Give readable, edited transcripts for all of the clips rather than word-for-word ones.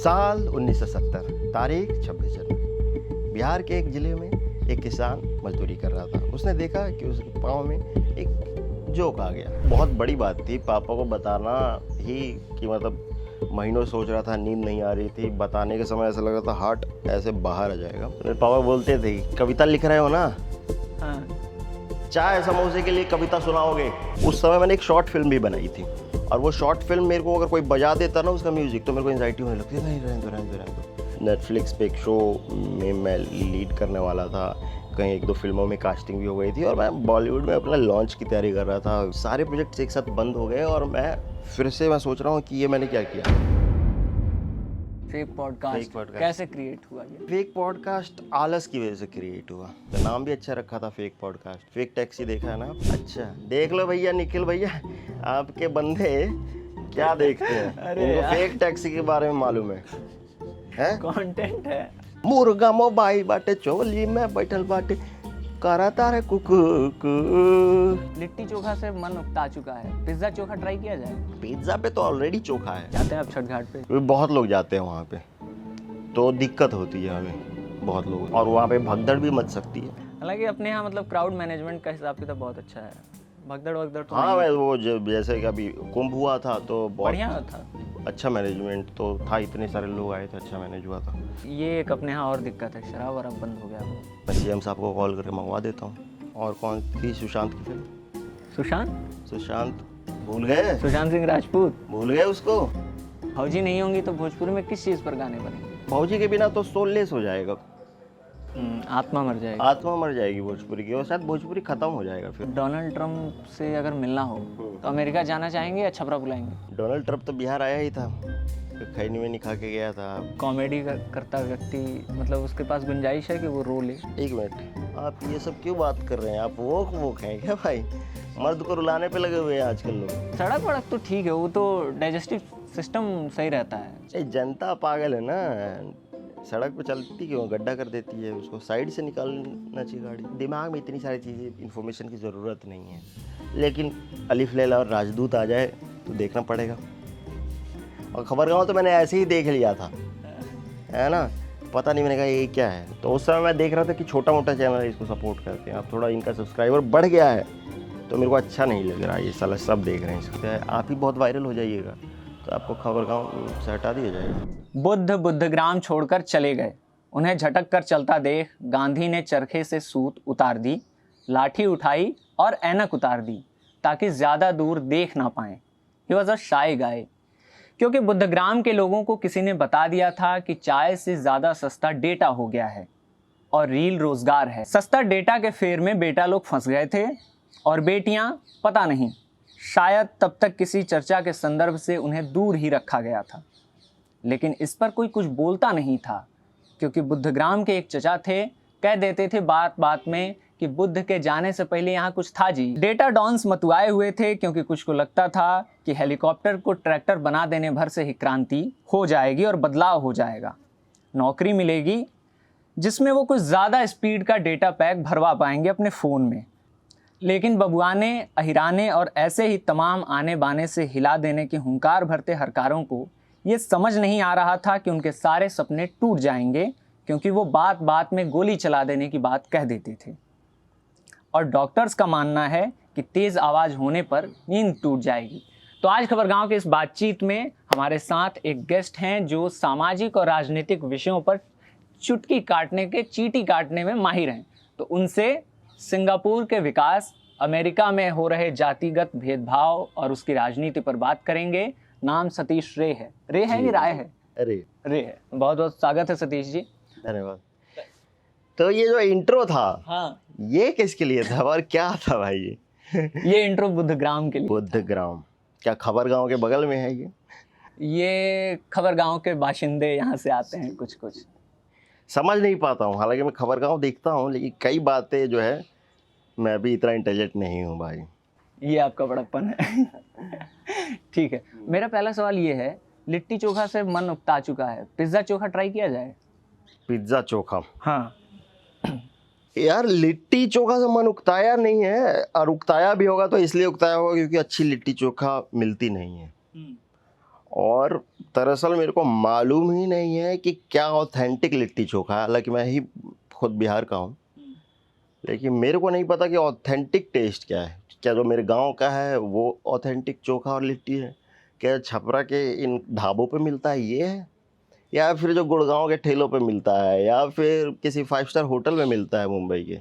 साल 1970, तारीख 26 जनवरी। बिहार के एक ज़िले में एक किसान मजदूरी कर रहा था। उसने देखा कि उसके पाँव में एक जोक आ गया। बहुत बड़ी बात थी, पापा को बताना ही कि मतलब महीनों सोच रहा था, नींद नहीं आ रही थी। बताने के समय ऐसा लग रहा था हार्ट ऐसे बाहर आ जाएगा। मेरे पापा बोलते थे, कविता लिख रहे हो ना? हाँ। चाय समोसे के लिए कविता सुनाओगे? उस समय मैंने एक शॉर्ट फिल्म भी बनाई थी, और वो शॉर्ट फिल्म मेरे को अगर कोई बजा देता ना उसका म्यूजिक, तो मेरे को एंजाइटी होने लगती है। नहीं, रहने दो। नेटफ्लिक्स पे एक शो में मैं लीड करने वाला था, कहीं एक दो फिल्मों में कास्टिंग भी हो गई थी, और मैं बॉलीवुड में अपना लॉन्च की तैयारी कर रहा था। सारे प्रोजेक्ट्स एक साथ बंद हो गए, और मैं फिर से सोच रहा हूँ कि ये मैंने क्या किया। फेक पॉडकास्ट कैसे क्रिएट हुआ ये? फेक पॉडकास्ट आलस की वजह से क्रिएट हुआ। तो नाम भी अच्छा रखा था, फेक पॉडकास्ट। फेक टैक्सी देखा है ना? अच्छा, देख लो भैया, निखिल भैया, आपके बंदे क्या देखते हैं? अरे इनको फेक टैक्सी के बारे में मालूम है? कंटेंट है। मुर्गा मोबाइल बाटे चोली में बैठल बाटे, करा तारे कुकू। लिट्टी चोखा से मन उकता चुका है, पिज्जा चोखा ट्राई किया जाए? पिज्जा पे तो ऑलरेडी चोखा है। जाते हैं आप छठ घाट पे? बहुत लोग जाते हैं वहाँ पे, तो दिक्कत होती है हमें, बहुत लोग, और वहाँ पे भगदड़ भी मच सकती है। हालांकि अपने यहाँ मतलब क्राउड मैनेजमेंट का हिसाब किताब बहुत अच्छा है, भगदड़ वगदड़ तो हाँ, नहीं। मैं वो जैसे कि अभी कुंभ हुआ था तो बहुत बढ़िया था, अच्छा मैनेजमेंट तो था, इतने सारे लोग आए थे, अच्छा मैनेज हुआ था। ये एक अपने यहाँ और दिक्कत है, शराब वराब बंद हो गया। मैं सीएम साहब को कॉल करके मंगवा देता हूँ। और कौन थी सुशांत की फिल्म? सुशांत भूल गए? सुशांत सिंह राजपूत भूल गए उसको? फौजी नहीं होंगी तो भोजपुरी में किस चीज़ पर गाने बनेंगे? फौजी के बिना तो सोललेस हो जाएगा, आत्मा मर जाएगी। आत्मा मर जाएगी भोजपुरी की, और शायद भोजपुरी खत्म हो जाएगा फिर। डोनाल्ड ट्रम्प से अगर मिलना हो तो अमेरिका जाना चाहेंगे या छपरा बुलाएंगे? डोनाल्ड ट्रम्प तो बिहार आया ही था, खैनी में नहीं खा के गया था। कॉमेडी करता व्यक्ति, मतलब उसके पास गुंजाइश है कि वो रो ले? एक मिनट, आप ये सब क्यों बात कर रहे हैं? आप वोक हैं क्या भाई? मर्द को रुलाने पे लगे हुए हैं आजकल लोग। सड़क वड़क तो ठीक है, वो तो डाइजेस्टिव सिस्टम सही रहता है। जनता पागल है ना, सड़क पे चलती क्यों, गड्ढा कर देती है, उसको साइड से निकालना चाहिए गाड़ी। दिमाग में इतनी सारी चीज़ें, इन्फॉर्मेशन की ज़रूरत नहीं है, लेकिन अलिफ लैला और राजदूत आ जाए तो देखना पड़ेगा। और खबरगांव तो मैंने ऐसे ही देख लिया था, है ना, पता नहीं, मैंने कहा ये क्या है। तो उस समय मैं देख रहा था कि छोटा मोटा चैनल है, इसको सपोर्ट करते हैं। अब थोड़ा इनका सब्सक्राइबर बढ़ गया है तो मेरे को अच्छा नहीं लग रहा, ये साला सब देख रहे हैं इसको। आप ही बहुत वायरल हो जाइएगा तो आपको खबरगांव से हटा दिया जाएगा। बुद्धग्राम छोड़कर चले गए, उन्हें झटक कर चलता देख गांधी ने चरखे से सूत उतार दी, लाठी उठाई और ऐनक उतार दी ताकि ज़्यादा दूर देख ना पाएं। ही वॉज अ शाय गाय, क्योंकि बुद्धग्राम के लोगों को किसी ने बता दिया था कि चाय से ज़्यादा सस्ता डेटा हो गया है और रील रोजगार है। सस्ता डेटा के फेर में बेटा लोग फंस गए थे, और बेटियां पता नहीं, शायद तब तक किसी चर्चा के संदर्भ से उन्हें दूर ही रखा गया था। लेकिन इस पर कोई कुछ बोलता नहीं था, क्योंकि बुद्धग्राम के एक चचा थे, कह देते थे बात बात में कि बुद्ध के जाने से पहले यहाँ कुछ था जी। डेटा डॉन्स मतुआए हुए थे, क्योंकि कुछ को लगता था कि हेलीकॉप्टर को ट्रैक्टर बना देने भर से ही क्रांति हो जाएगी और बदलाव हो जाएगा, नौकरी मिलेगी जिसमें वो कुछ ज़्यादा स्पीड का डेटा पैक भरवा पाएंगे अपने फ़ोन में। लेकिन बबुआने, अहिराने और ऐसे ही तमाम आने बाने से हिला देने के हुंकार भरते हरकारों को ये समझ नहीं आ रहा था कि उनके सारे सपने टूट जाएंगे, क्योंकि वो बात बात में गोली चला देने की बात कह देते थे। और डॉक्टर्स का मानना है कि तेज़ आवाज़ होने पर नींद टूट जाएगी। तो आज खबरगांव के इस बातचीत में हमारे साथ एक गेस्ट हैं जो सामाजिक और राजनीतिक विषयों पर चुटकी काटने के, चींटी काटने में माहिर हैं। तो उनसे सिंगापुर के विकास, अमेरिका में हो रहे जातिगत भेदभाव और उसकी राजनीति पर बात करेंगे। नाम सतीश रे है। रे है कि राय है? रे है। बहुत बहुत स्वागत है सतीश जी। धन्यवाद। तो ये जो इंट्रो था, हाँ, ये किसके लिए था और क्या था भाई? ये इंट्रो बुद्धग्राम के लिए। बुद्धग्राम क्या खबरगांव के बगल में है? ये खबरगांव के बाशिंदे यहाँ से आते हैं कुछ कुछ। समझ नहीं पाता हूँ, हालांकि मैं खबरगांव देखता हूँ, लेकिन कई बातें जो है मैं भी इतना इंटेलिजेंट नहीं हूँ भाई। ये आपका बड़प्पन है। ठीक है, मेरा पहला सवाल ये है, लिट्टी चोखा से मन उकता चुका है, पिज्ज़ा चोखा ट्राई किया जाए? पिज्ज़ा चोखा? हाँ यार, लिट्टी चोखा से मन उकताया नहीं है, और उकताया भी होगा तो इसलिए उकताया होगा क्योंकि अच्छी लिट्टी चोखा मिलती नहीं है। और दरअसल मेरे को मालूम ही नहीं है कि क्या ऑथेंटिक लिट्टी चोखा है, हालांकि मैं ही खुद बिहार का हूँ, लेकिन मेरे को नहीं पता कि ऑथेंटिक टेस्ट क्या है। क्या जो मेरे गांव का है वो ऑथेंटिक चोखा और लिट्टी है, क्या छपरा के इन ढाबों पे मिलता है ये है, या फिर जो गुड़गांव के ठेलों पे मिलता है, या फिर किसी 5 स्टार होटल में मिलता है मुंबई के,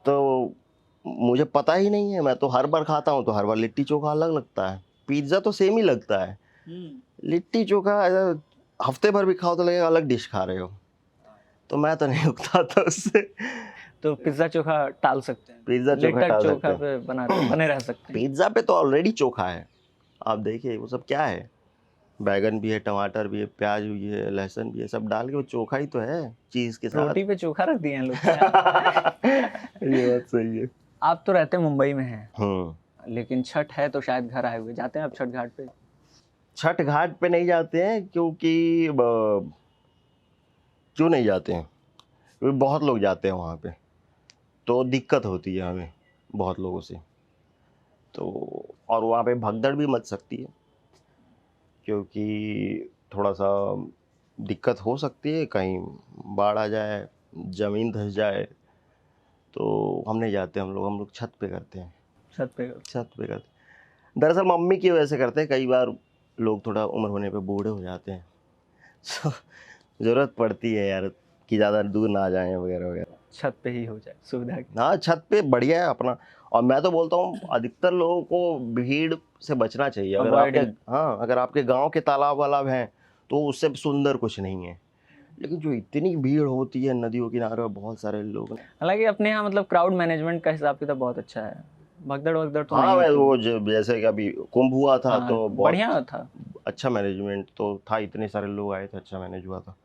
तो मुझे पता ही नहीं है। मैं तो हर बार खाता हूँ तो हर बार लिट्टी चोखा अलग लगता है, पिज्ज़ा तो सेम ही लगता है, लिट्टी चोखा ऐसा हफ्ते भर भी खाओ तो लगेगा अलग डिश खा रहे हो। तो मैं तो नहीं उगता था उससे। तो पिज्ज़ा चोखा टाल सकते हैं, पिज्ज़ा चोखा लिट्टर टाल सकते चोखा हैं। पे बने रह सकते हैं। पिज्ज़ा पे तो ऑलरेडी चोखा है, आप देखिए वो सब क्या है, बैगन भी है, टमाटर भी है, प्याज भी है, लहसुन भी है, सब डाल के वो चोखा ही तो है चीज़ के साथ। रोटी पे चोखा रख दिए हैं लोग क्या? ये बात सही है। आप तो रहते मुंबई में हैं, हम्म। लेकिन छठ है तो शायद घर आए हुए, जाते हैं आप छठ घाट पे? छठ घाट पे नहीं जाते हैं क्योंकि क्यों नहीं जाते हैं, क्योंकि बहुत लोग जाते हैं वहाँ पे, तो दिक्कत होती है हमें बहुत लोगों से, तो और वहाँ पे भगदड़ भी मच सकती है, क्योंकि थोड़ा सा दिक्कत हो सकती है, कहीं बाढ़ आ जाए, ज़मीन धंस जाए, तो हम नहीं जाते। हम लोग छत पे करते हैं, छठ पे? छत पे करते हैं। दरअसल मम्मी की वजह से करते हैं, कई बार लोग थोड़ा उम्र होने पे बूढ़े हो जाते हैं, तो ज़रूरत पड़ती है यार कि ज़्यादा दूर ना जाएं वगैरह वगैरह। छत पे ही हो जाए सुविधा की। हाँ, छत पे बढ़िया है अपना। और मैं तो बोलता हूँ अधिकतर लोगों को भीड़ से बचना चाहिए। अगर आपके Avoiding. अगर आपके गांव के तालाब वालाब हैं तो उससे सुंदर कुछ नहीं है, लेकिन जो इतनी भीड़ होती है नदियों किनारे, बहुत सारे लोग। हालांकि अपने यहाँ मतलब क्राउड मैनेजमेंट का हिसाब किताब बहुत अच्छा है, भगदड़ वगदड़ तो हाँ, नहीं मैं होती। वो जैसे कि अभी कुंभ हुआ था हाँ, तो बहुत बढ़िया था। अच्छा मैनेजमेंट तो था, इतने सारे लोग आए थे, अच्छा मैनेज हुआ था।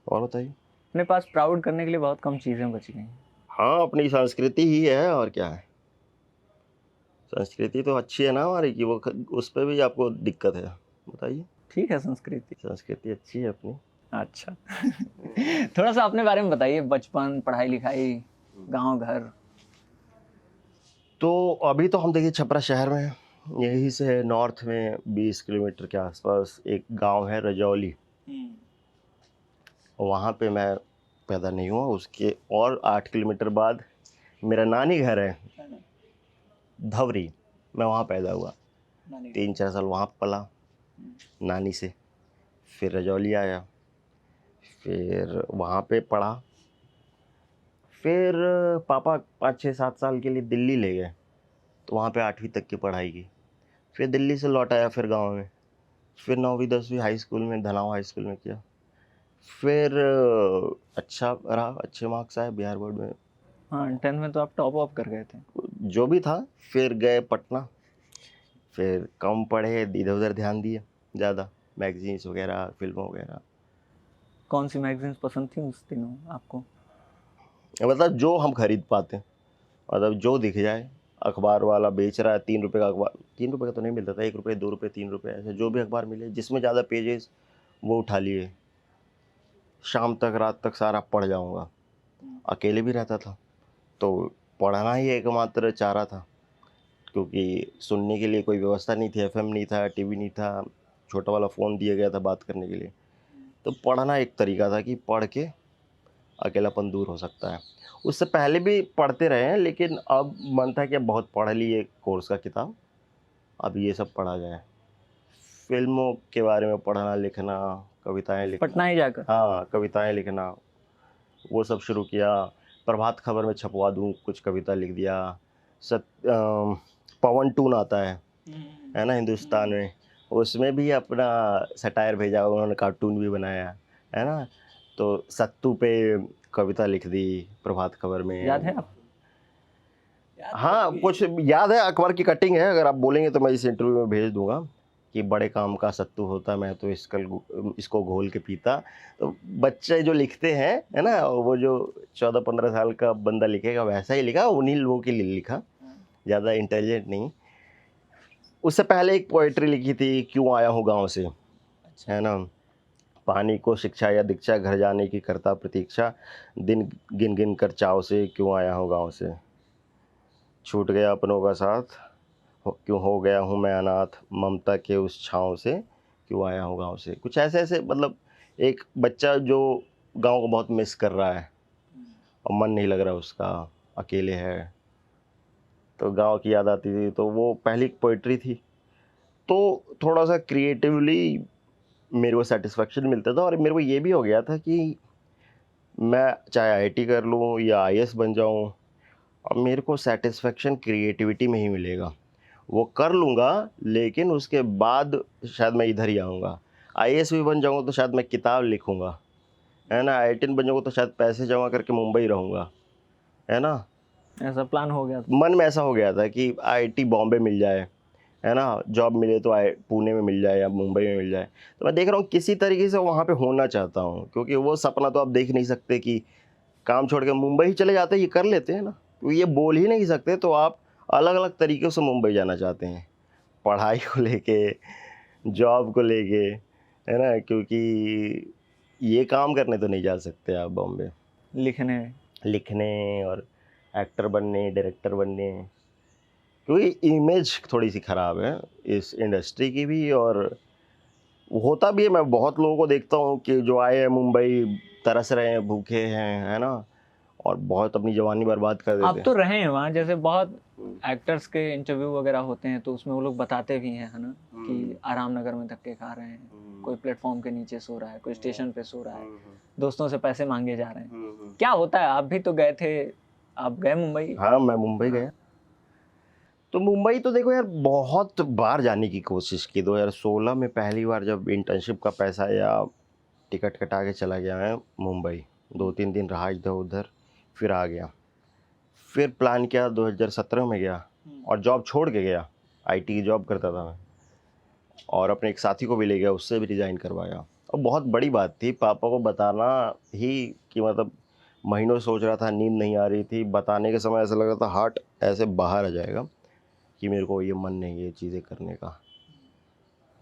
और बताइए। अपने पास प्राउड करने के लिए बहुत कम चीज़ें बची गई। हाँ, अपनी संस्कृति ही है और क्या है, संस्कृति तो अच्छी है ना हमारी कि वो उस पर भी आपको दिक्कत है, बताइए। ठीक है संस्कृति। संस्कृति अच्छी है अपनी। अच्छा। थोड़ा सा अपने बारे में बताइए, बचपन, पढ़ाई लिखाई, गांव घर। तो अभी तो हम देखिए छपरा शहर में हैं, यहीं से नॉर्थ में 20 किलोमीटर के आसपास एक गांव है रजौली, वहाँ पे मैं पैदा नहीं हुआ, उसके और 8 किलोमीटर बाद मेरा नानी घर है धवरी, मैं वहाँ पैदा हुआ, 3-4 साल वहाँ पला नानी से, फिर रजौली आया, फिर वहाँ पे पढ़ा, फिर पापा 5-6-7 साल के लिए दिल्ली ले गए, तो वहाँ पे 8वीं तक की पढ़ाई की, फिर दिल्ली से लौट आया, फिर गांव में, फिर 9वीं 10वीं हाई स्कूल में धनाव हाई स्कूल में किया, फिर अच्छा रहा, अच्छे मार्क्स आए बिहार बोर्ड में, हाँ 10th में तो आप टॉप अप कर गए थे। जो भी था। फिर गए पटना, फिर कम पढ़े, इधर उधर ध्यान दिए ज़्यादा, मैगजीन्स वगैरह, फिल्मों वगैरह। कौन सी मैगजीन्स पसंद थी उस दिनों आपको? मतलब जो हम खरीद पाते, मतलब जो दिख जाए, अखबार वाला बेच रहा है 3 रुपये का अखबार, 3 रुपये का तो नहीं मिलता था, 1 रुपये 2 रुपये 3 रुपये ऐसे, जो भी अखबार मिले जिसमें ज़्यादा पेजेस वो उठा लिए, शाम तक रात तक सारा पढ़ जाऊँगा। अकेले भी रहता था तो पढ़ना ही एकमात्र चारा था, क्योंकि सुनने के लिए कोई व्यवस्था नहीं थी, एफएम नहीं था, टीवी नहीं था, छोटा वाला फ़ोन दिया गया था बात करने के लिए, तो पढ़ना एक तरीका था कि पढ़ के अकेलापन दूर हो सकता है। उससे पहले भी पढ़ते रहे हैं, लेकिन अब मन था कि अब बहुत पढ़ लिए कोर्स का किताब, अब ये सब पढ़ा जाए, फिल्मों के बारे में पढ़ना, लिखना, कविताएं लिखना। पटना ही जाकर? हाँ, कविताएं लिखना वो सब शुरू किया, प्रभात खबर में छपवा दूँ कुछ कविता लिख दिया, पवन टून आता है ना हिंदुस्तान में, उसमें भी अपना सटायर भेजा, उन्होंने कार्टून भी बनाया है ना, तो सत्तू पे कविता लिख दी प्रभात खबर में। याद है आप? हाँ, कुछ याद है, अखबार की कटिंग है, अगर आप बोलेंगे तो मैं इस इंटरव्यू में भेज दूंगा कि बड़े काम का सत्तू होता, मैं तो इसको घोल के पीता। तो बच्चे जो लिखते हैं है ना, वो जो 14-15 साल का बंदा लिखेगा वैसा ही लिखा, उन्हीं लोगों के लिए लिखा, ज़्यादा इंटेलिजेंट नहीं। उससे पहले एक पोएट्री लिखी थी, क्यों आया हूँ गाँव से, है ना, पानी को शिक्षा या दीक्षा, घर जाने की करता प्रतीक्षा, दिन गिन गिन कर चाव से, क्यों आया हूँ गाँव से, छूट गया अपनों का साथ, क्यों हो गया हूँ मैं अनाथ, ममता के उस छाँव से, क्यों आया हूँ गाँव से, कुछ ऐसे ऐसे मतलब एक बच्चा जो गाँव को बहुत मिस कर रहा है और मन नहीं लग रहा उसका, अकेले है, तो गाँव की याद आती थी, तो वो पहली पोइट्री थी। तो थोड़ा सा क्रिएटिवली मेरे को सेटिस्फेक्शन मिलता था और मेरे को ये भी हो गया था कि मैं चाहे आईआईटी कर लूँ या आईएएस बन जाऊँ, अब मेरे को सेटिस्फेक्शन क्रिएटिविटी में ही मिलेगा। वो कर लूँगा लेकिन उसके बाद शायद मैं इधर ही आऊँगा। आईएएस भी बन जाऊँगा तो शायद मैं किताब लिखूँगा, है ना? आईआईटीएन बन जाऊँगा तो शायद पैसे जमा करके मुंबई रहूँगा, है ना? ऐसा प्लान हो गया था। मन में ऐसा हो गया था कि आईआईटी बॉम्बे मिल जाए, है ना? जॉब मिले तो आई पुणे में मिल जाए या मुंबई में मिल जाए। तो मैं देख रहा हूँ किसी तरीके से वहाँ पे होना चाहता हूँ, क्योंकि वो सपना तो आप देख नहीं सकते कि काम छोड़ के मुंबई ही चले जाते हैं, ये कर लेते हैं ना, तो ये बोल ही नहीं सकते, तो आप अलग अलग तरीक़ों से मुंबई जाना चाहते हैं, पढ़ाई को लेके, जॉब को लेके, है ना? क्योंकि ये काम करने तो नहीं जा सकते आप बॉम्बे, लिखने और एक्टर बनने, डायरेक्टर बनने, क्योंकि इमेज थोड़ी सी ख़राब है इस इंडस्ट्री की भी। और होता भी है, मैं बहुत लोगों को देखता हूँ कि जो आए हैं मुंबई, तरस रहे हैं, भूखे हैं, है ना? और बहुत अपनी जवानी बर्बाद कर देते आप हैं। तो रहे हैं वहाँ, जैसे बहुत एक्टर्स के इंटरव्यू वगैरह होते हैं तो उसमें वो लोग बताते भी हैं, है ना, कि आराम नगर में धक्के खा रहे हैं, कोई प्लेटफॉर्म के नीचे सो रहा है, कोई स्टेशन पे सो रहा है, दोस्तों से पैसे मांगे जा रहे हैं। क्या होता है? आप भी तो गए थे, आप गए मुंबई? हाँ, मैं मुंबई गया। तो मुंबई तो देखो यार, बहुत बार जाने की कोशिश की। 2016 में पहली बार जब इंटर्नशिप का पैसा या टिकट कटा के चला गया मैं मुंबई, 2-3 दिन रहा इधर उधर, फिर आ गया। फिर प्लान किया, 2017 में गया और जॉब छोड़ के गया। आईटी की जॉब करता था मैं, और अपने एक साथी को भी ले गया, उससे भी रिज़ाइन करवाया। और बहुत बड़ी बात थी पापा को बताना ही, कि मतलब महीनों सोच रहा था, नींद नहीं आ रही थी। बताने के समय ऐसा लग रहा था हार्ट ऐसे बाहर आ जाएगा कि मेरे को ये मन नहीं है ये चीज़ें करने का।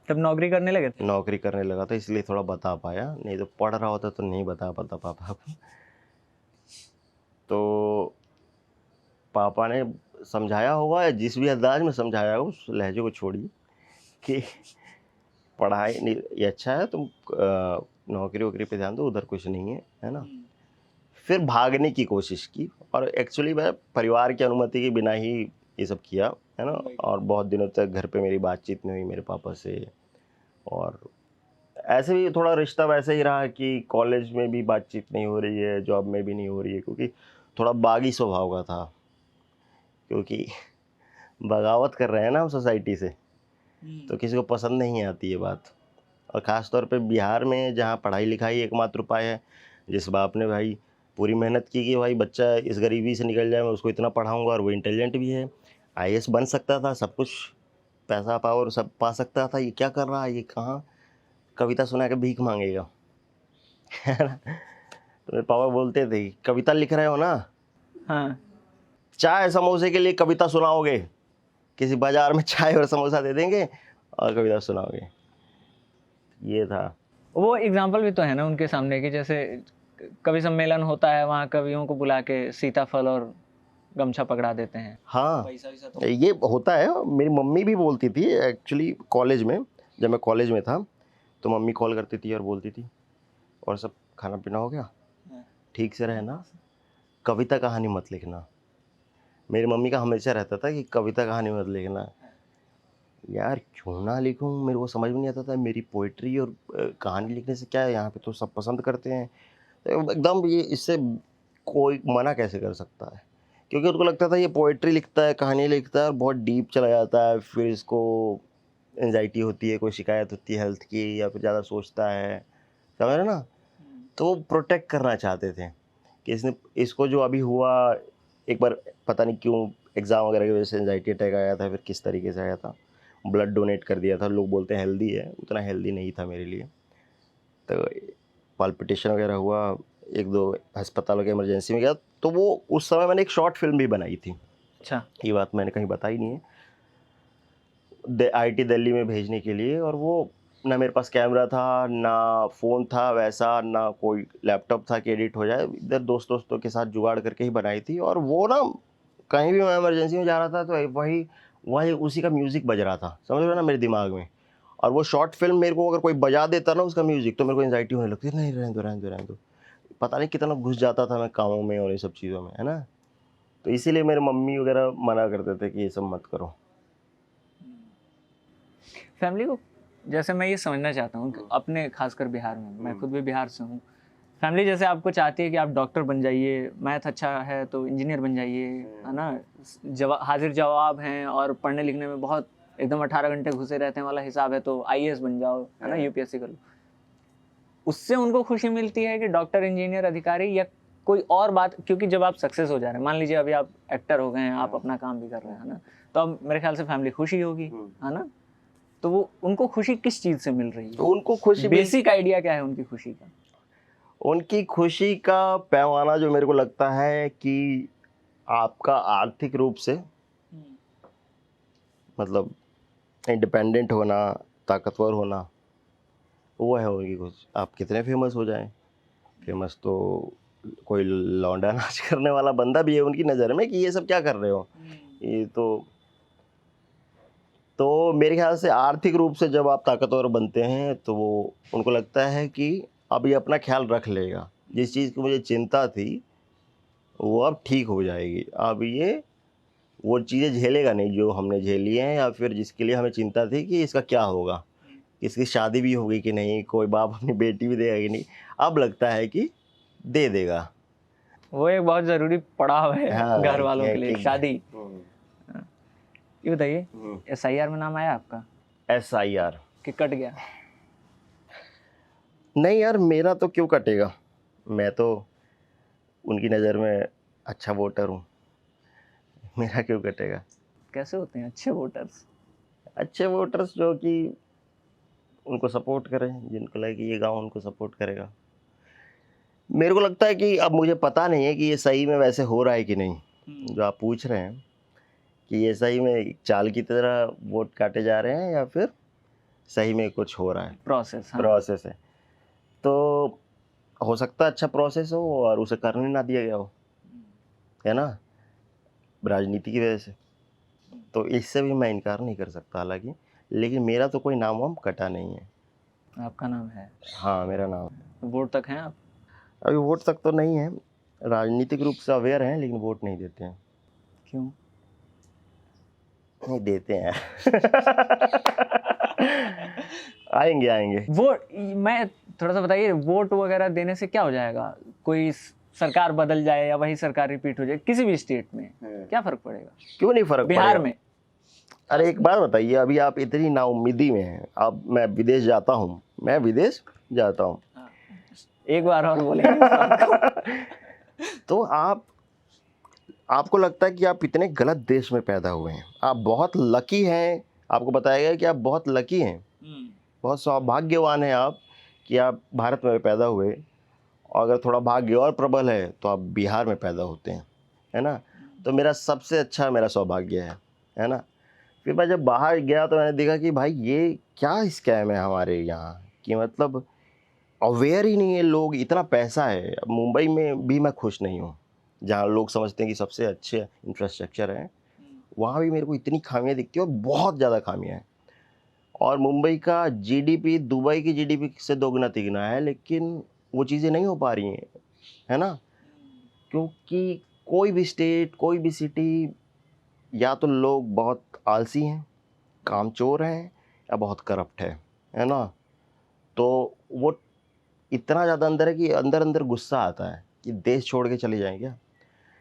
तब नौकरी करने लगे थे? नौकरी करने लगा था इसलिए थोड़ा बता पाया, नहीं तो पढ़ रहा होता तो नहीं बता पाता पापा को। तो पापा ने समझाया होगा, जिस भी अंदाज में समझाया हो, उस लहजे को छोड़िए, कि पढ़ाई नहीं ये अच्छा है, तुम नौकरी वोकरी पे ध्यान दो, उधर कुछ नहीं है ना? फिर भागने की कोशिश की, और एक्चुअली मैं परिवार की अनुमति के बिना ही ये सब किया, है ना? और बहुत दिनों तक घर पे मेरी बातचीत नहीं हुई मेरे पापा से, और ऐसे भी थोड़ा रिश्ता वैसे ही रहा कि कॉलेज में भी बातचीत नहीं हो रही है, जॉब में भी नहीं हो रही है, क्योंकि थोड़ा बागी स्वभाव का था, क्योंकि बगावत कर रहे हैं ना हम सोसाइटी से, तो किसी को पसंद नहीं आती ये बात। और ख़ास तौर पे बिहार में, जहाँ पढ़ाई लिखाई एकमात्र उपाय है, जिस बाप ने भाई पूरी मेहनत की कि भाई बच्चा इस गरीबी से निकल जाए, मैं उसको इतना पढ़ाऊँगा, और वो इंटेलिजेंट भी है, आईएएस बन सकता था, सब कुछ पैसा पावर सब पा सकता था, ये क्या कर रहा है, ये कहाँ कविता सुना के भीख मांगेगा, है ना? तो मेरे पापा बोलते थे, कविता लिख रहे हो ना, हाँ। चाय समोसे के लिए कविता सुनाओगे, किसी बाजार में चाय और समोसा दे देंगे और कविता सुनाओगे, ये था। वो एग्जाम्पल भी तो है ना उनके सामने, कि जैसे कवि सम्मेलन होता है, वहाँ कवियों को बुला के सीताफल और गमछा पकड़ा देते हैं। हाँ, वैसा तो ये होता है। मेरी मम्मी भी बोलती थी एक्चुअली कॉलेज में, जब मैं कॉलेज में था तो मम्मी कॉल करती थी और बोलती थी, और सब खाना पीना हो गया, ठीक से रहना, कविता कहानी मत लिखना। मेरी मम्मी का हमेशा रहता था कि कविता कहानी मत लिखना। यार क्यों ना लिखूं, मेरे को समझ में नहीं आता था, मेरी पोइट्री और कहानी लिखने से क्या है, यहाँ पे तो सब पसंद करते हैं, तो एकदम ये इससे कोई मना कैसे कर सकता है, क्योंकि उनको लगता था ये पोइट्री लिखता है, कहानी लिखता है और बहुत डीप चला जाता है, फिर इसको एंजाइटी होती है, कोई शिकायत होती है हेल्थ की, या फिर ज़्यादा सोचता है, समझ रहे ना? तो वो प्रोटेक्ट करना चाहते थे कि इसने इसको जो अभी हुआ, एक बार पता नहीं क्यों एग्ज़ाम वगैरह की वजह से एंजाइटी अटैक आया था, फिर किस तरीके से आया था, ब्लड डोनेट कर दिया था, लोग बोलते हैं हेल्दी है, उतना हेल्दी नहीं था मेरे लिए, तो पाल्पिटेशन वगैरह हुआ, 1-2 अस्पतालों के इमरजेंसी में गया, तो वो उस समय मैंने एक शॉर्ट फिल्म भी बनाई थी। अच्छा। ये बात मैंने कहीं बताई नहीं है, आईटी दिल्ली में भेजने के लिए, और वो ना मेरे पास कैमरा था, ना फ़ोन था वैसा, ना कोई लैपटॉप था कि एडिट हो जाए, इधर दोस्तों के साथ जुगाड़ करके ही बनाई थी। और वो ना कहीं भी मैं इमरजेंसी में जा रहा था तो वही वही उसी का म्यूज़िक बज रहा था, समझ रहे हो ना, मेरे दिमाग में, और वो शॉर्ट फिल्म मेरे को अगर कोई बजा देता ना उसका म्यूजिक, तो मेरे को एंजाइटी होने लगती है, नहीं रहने दो रहने दो रहने दो। पता नहीं कितना घुस जाता था मैं कामों में और ये सब चीज़ों में, है ना। तो इसीलिए मेरे मम्मी वगैरह मना करते थे कि ये सब मत करो। फैमिली को, जैसे मैं ये समझना चाहता हूँ कि अपने खासकर बिहार में, मैं खुद भी बिहार से हूँ, फैमिली जैसे आपको चाहती है कि आप डॉक्टर बन जाइए, मैथ अच्छा है तो इंजीनियर बन जाइए, है ना, हाजिर जवाब हैं और पढ़ने लिखने में बहुत एकदम 18 घंटे घुसे रहते हैं वाला हिसाब है तो आईएएस बन जाओ, है ना, यूपीएससी कर लो। उससे उनको खुशी मिलती है कि डॉक्टर, इंजीनियर, अधिकारी या कोई और बात, क्योंकि जब आप सक्सेस हो जा रहे हैं, मान लीजिए अभी आप एक्टर हो गए हैं, आप अपना काम भी कर रहे हैं, है ना, तो अब मेरे ख्याल से फैमिली खुशी होगी, है ना। तो वो उनको खुशी किस चीज़ से मिल रही है? तो उनको खुशी बेसिक आइडिया क्या है उनकी खुशी का? उनकी खुशी का पैमाना जो मेरे को लगता है कि आपका आर्थिक रूप से मतलब इंडिपेंडेंट होना, ताकतवर होना, वो है उनकी खुशी। आप कितने फेमस हो जाएं, फेमस तो कोई लौंडा नाच करने वाला बंदा भी है उनकी नज़र में कि ये सब क्या कर रहे हो, ये तो मेरे ख्याल से आर्थिक रूप से जब आप ताकतवर बनते हैं तो वो उनको लगता है कि अब ये अपना ख्याल रख लेगा, जिस चीज़ की मुझे चिंता थी वो अब ठीक हो जाएगी, अब ये वो चीज़ें झेलेगा नहीं जो हमने झेली हैं, या फिर जिसके लिए हमें चिंता थी कि इसका क्या होगा, इसकी शादी भी होगी कि नहीं, कोई बाप अपनी बेटी भी देगा कि नहीं, अब लगता है कि दे देगा। वो एक बहुत जरूरी पड़ाव है हाँ, घर वालों के लिए, शादी। ये बताइए, एसआईआर में नाम आया आपका SIR? कि कट गया? नहीं यार, मेरा तो क्यों कटेगा, मैं तो उनकी नज़र में अच्छा वोटर हूँ, मेरा क्यों कटेगा। कैसे होते हैं अच्छे वोटर्स? अच्छे वोटर्स जो कि उनको सपोर्ट करें, जिनको लगे कि ये गांव उनको सपोर्ट करेगा। मेरे को लगता है कि अब मुझे पता नहीं है कि ये सही में वैसे हो रहा है कि नहीं, जो आप पूछ रहे हैं कि ये सही में चाल की तरह वोट काटे जा रहे हैं या फिर सही में कुछ हो रहा है, प्रोसेस। हाँ। प्रोसेस है। तो हो सकता है अच्छा प्रोसेस हो और उसे करने ना दिया गया हो, है ना, राजनीति की वजह से। तो इससे भी मैं इनकार नहीं कर सकता हालांकि, लेकिन मेरा तो कोई नाम वाम कटा नहीं है। आपका नाम है? हाँ, मेरा नाम। वोट तक हैं आप? अभी वोट तक तो नहीं है, राजनीतिक रूप से अवेयर हैं लेकिन वोट नहीं देते हैं। क्यों नहीं देते हैं आएंगे आएंगे। वोट, मैं थोड़ा सा बताइए, वोट वगैरह देने से क्या हो जाएगा? कोई सरकार बदल जाए या वही सरकार रिपीट हो जाए किसी भी स्टेट में, क्या फर्क पड़ेगा? क्यों नहीं फर्क बिहार पड़ेगा? में? अरे एक बात बताइए, अभी आप इतनी नाउम्मीदी में हैं, अब मैं विदेश जाता हूँ, एक बार और बोलेंगे तो आपको लगता है कि आप इतने गलत देश में पैदा हुए हैं, आप बहुत लकी हैं, आपको बताया गया कि आप बहुत लकी हैं, बहुत सौभाग्यवान हैं आप कि आप भारत में पैदा हुए, और अगर थोड़ा भाग्य और प्रबल है तो आप बिहार में पैदा होते हैं, है ना। तो मेरा सबसे अच्छा मेरा सौभाग्य है ना। फिर मैं जब बाहर गया तो मैंने देखा कि भाई ये क्या स्कैम है हमारे यहाँ, कि मतलब अवेयर ही नहीं है लोग, इतना पैसा है। अब मुंबई में भी मैं खुश नहीं हूँ, जहाँ लोग समझते हैं कि सबसे अच्छे इंफ्रास्ट्रक्चर है, वहाँ भी मेरे को इतनी खामियाँ दिखती है और बहुत ज़्यादा खामियाँ हैं। और मुंबई का जीडीपी दुबई की जीडीपी से दोगुना तिगुना है, लेकिन वो चीज़ें नहीं हो पा रही हैं, है ना, क्योंकि कोई भी स्टेट, कोई भी सिटी, या तो लोग बहुत आलसी हैं, कामचोर हैं, या बहुत करप्ट है ना। तो वो इतना ज़्यादा अंदर है कि अंदर अंदर गुस्सा आता है कि देश छोड़ के चले जाएं क्या,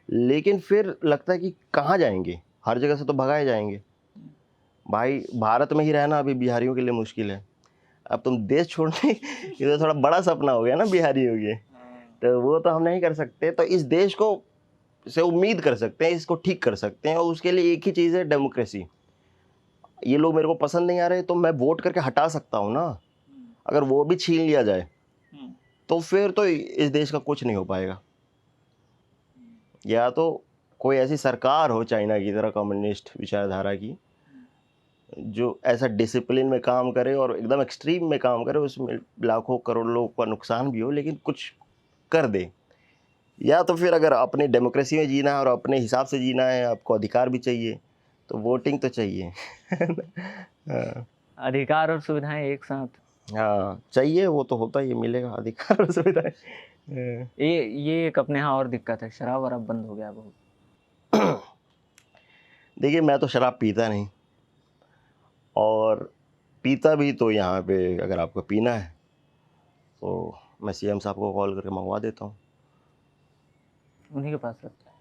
लेकिन फिर लगता है कि कहाँ जाएंगे, हर जगह से तो भगाए जाएंगे। भाई भारत में ही रहना अभी बिहारियों के लिए मुश्किल है, अब तुम देश छोड़ने ये तो थोड़ा बड़ा सपना हो गया ना बिहारी हो गए, तो वो तो हम नहीं कर सकते। तो इस देश को से उम्मीद कर सकते हैं, इसको ठीक कर सकते हैं, और उसके लिए एक ही चीज़ है, डेमोक्रेसी। ये लोग मेरे को पसंद नहीं आ रहे तो मैं वोट करके हटा सकता हूँ ना। अगर वो भी छीन लिया जाए तो फिर तो इस देश का कुछ नहीं हो पाएगा। या तो कोई ऐसी सरकार हो चाइना की तरह कम्युनिस्ट विचारधारा की, जो ऐसा डिसिप्लिन में काम करे और एकदम एक्सट्रीम में काम करे, उसमें लाखों करोड़ों लोगों का नुकसान भी हो लेकिन कुछ कर दे। या तो फिर अगर अपने डेमोक्रेसी में जीना है और अपने हिसाब से जीना है, आपको अधिकार भी चाहिए, तो वोटिंग तो चाहिए हाँ। अधिकार और सुविधाएं एक साथ। हाँ चाहिए, वो तो होता ही है, मिलेगा अधिकार और सुविधाएं। ये एक अपने यहाँ और दिक्कत है, शराब वराब बंद हो गया बहुत। देखिए मैं तो शराब पीता नहीं, और पीता भी तो यहाँ पे अगर आपको पीना है तो मैं सीएम साहब को कॉल करके मंगवा देता हूँ। उन्हीं के पास रखता है।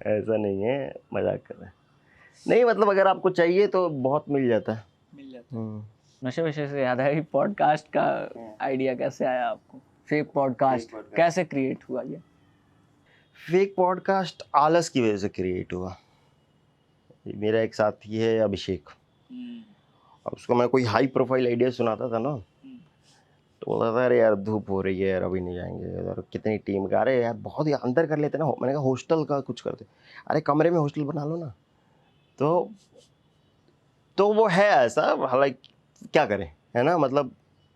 ऐसा नहीं है, मजाक कर रहे हैं। नहीं मतलब अगर आपको चाहिए तो बहुत मिल जाता है। मिल जाता है। नशे वशे से याद है, पॉडकास्ट का आइडिया कैसे आया आपको? फेक पॉडकास्ट कैसे क्रिएट हुआ ये? फेक पॉडकास्ट आलस की वजह से क्रिएट हुआ। मेरा एक साथी है अभिषेक, अब उसको मैं कोई हाई प्रोफाइल आइडिया सुनाता था ना, तो बोलता था अरे यार धूप हो रही है यार, अभी नहीं जाएंगे, और कितनी टीम का, अरे यार बहुत ही अंदर कर लेते ना। मैंने कहा हॉस्टल का कुछ करते, अरे कमरे में हॉस्टल बना लो ना। तो वो है ऐसा, हालांकि क्या करें, है ना, मतलब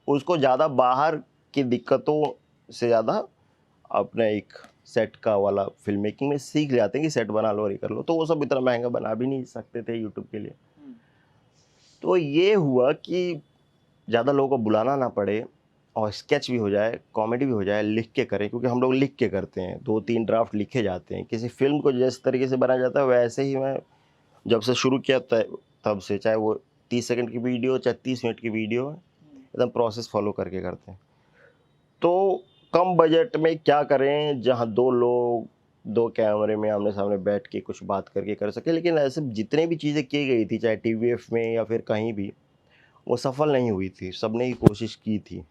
उसको ज़्यादा बाहर की दिक्कतों से ज़्यादा अपने एक सेट का वाला फिल्म मेकिंग में सीख जाते हैं कि सेट बना लो और ये कर लो, तो वो सब इतना महंगा बना भी नहीं सकते थे यूट्यूब के लिए। तो ये हुआ कि ज़्यादा लोगों को बुलाना ना पड़े, और स्केच भी हो जाए, कॉमेडी भी हो जाए, लिख के करें, क्योंकि हम लोग लिख के करते हैं, 2-3 ड्राफ्ट लिखे जाते हैं। किसी फिल्म को जिस तरीके से बनाया जाता है वैसे ही मैं जब से शुरू किया तब से, चाहे वो 30 सेकंड की वीडियो चाहे 30 मिनट की वीडियो, एकदम प्रोसेस फॉलो करके करते हैं। तो कम बजट में क्या करें जहाँ 2 लोग 2 कैमरे में आमने सामने बैठ के कुछ बात करके कर सके। लेकिन ऐसे जितने भी चीज़ें की गई थी, चाहे टीवीएफ में या फिर कहीं भी, वो सफल नहीं हुई थी। सबने ही कोशिश की थी,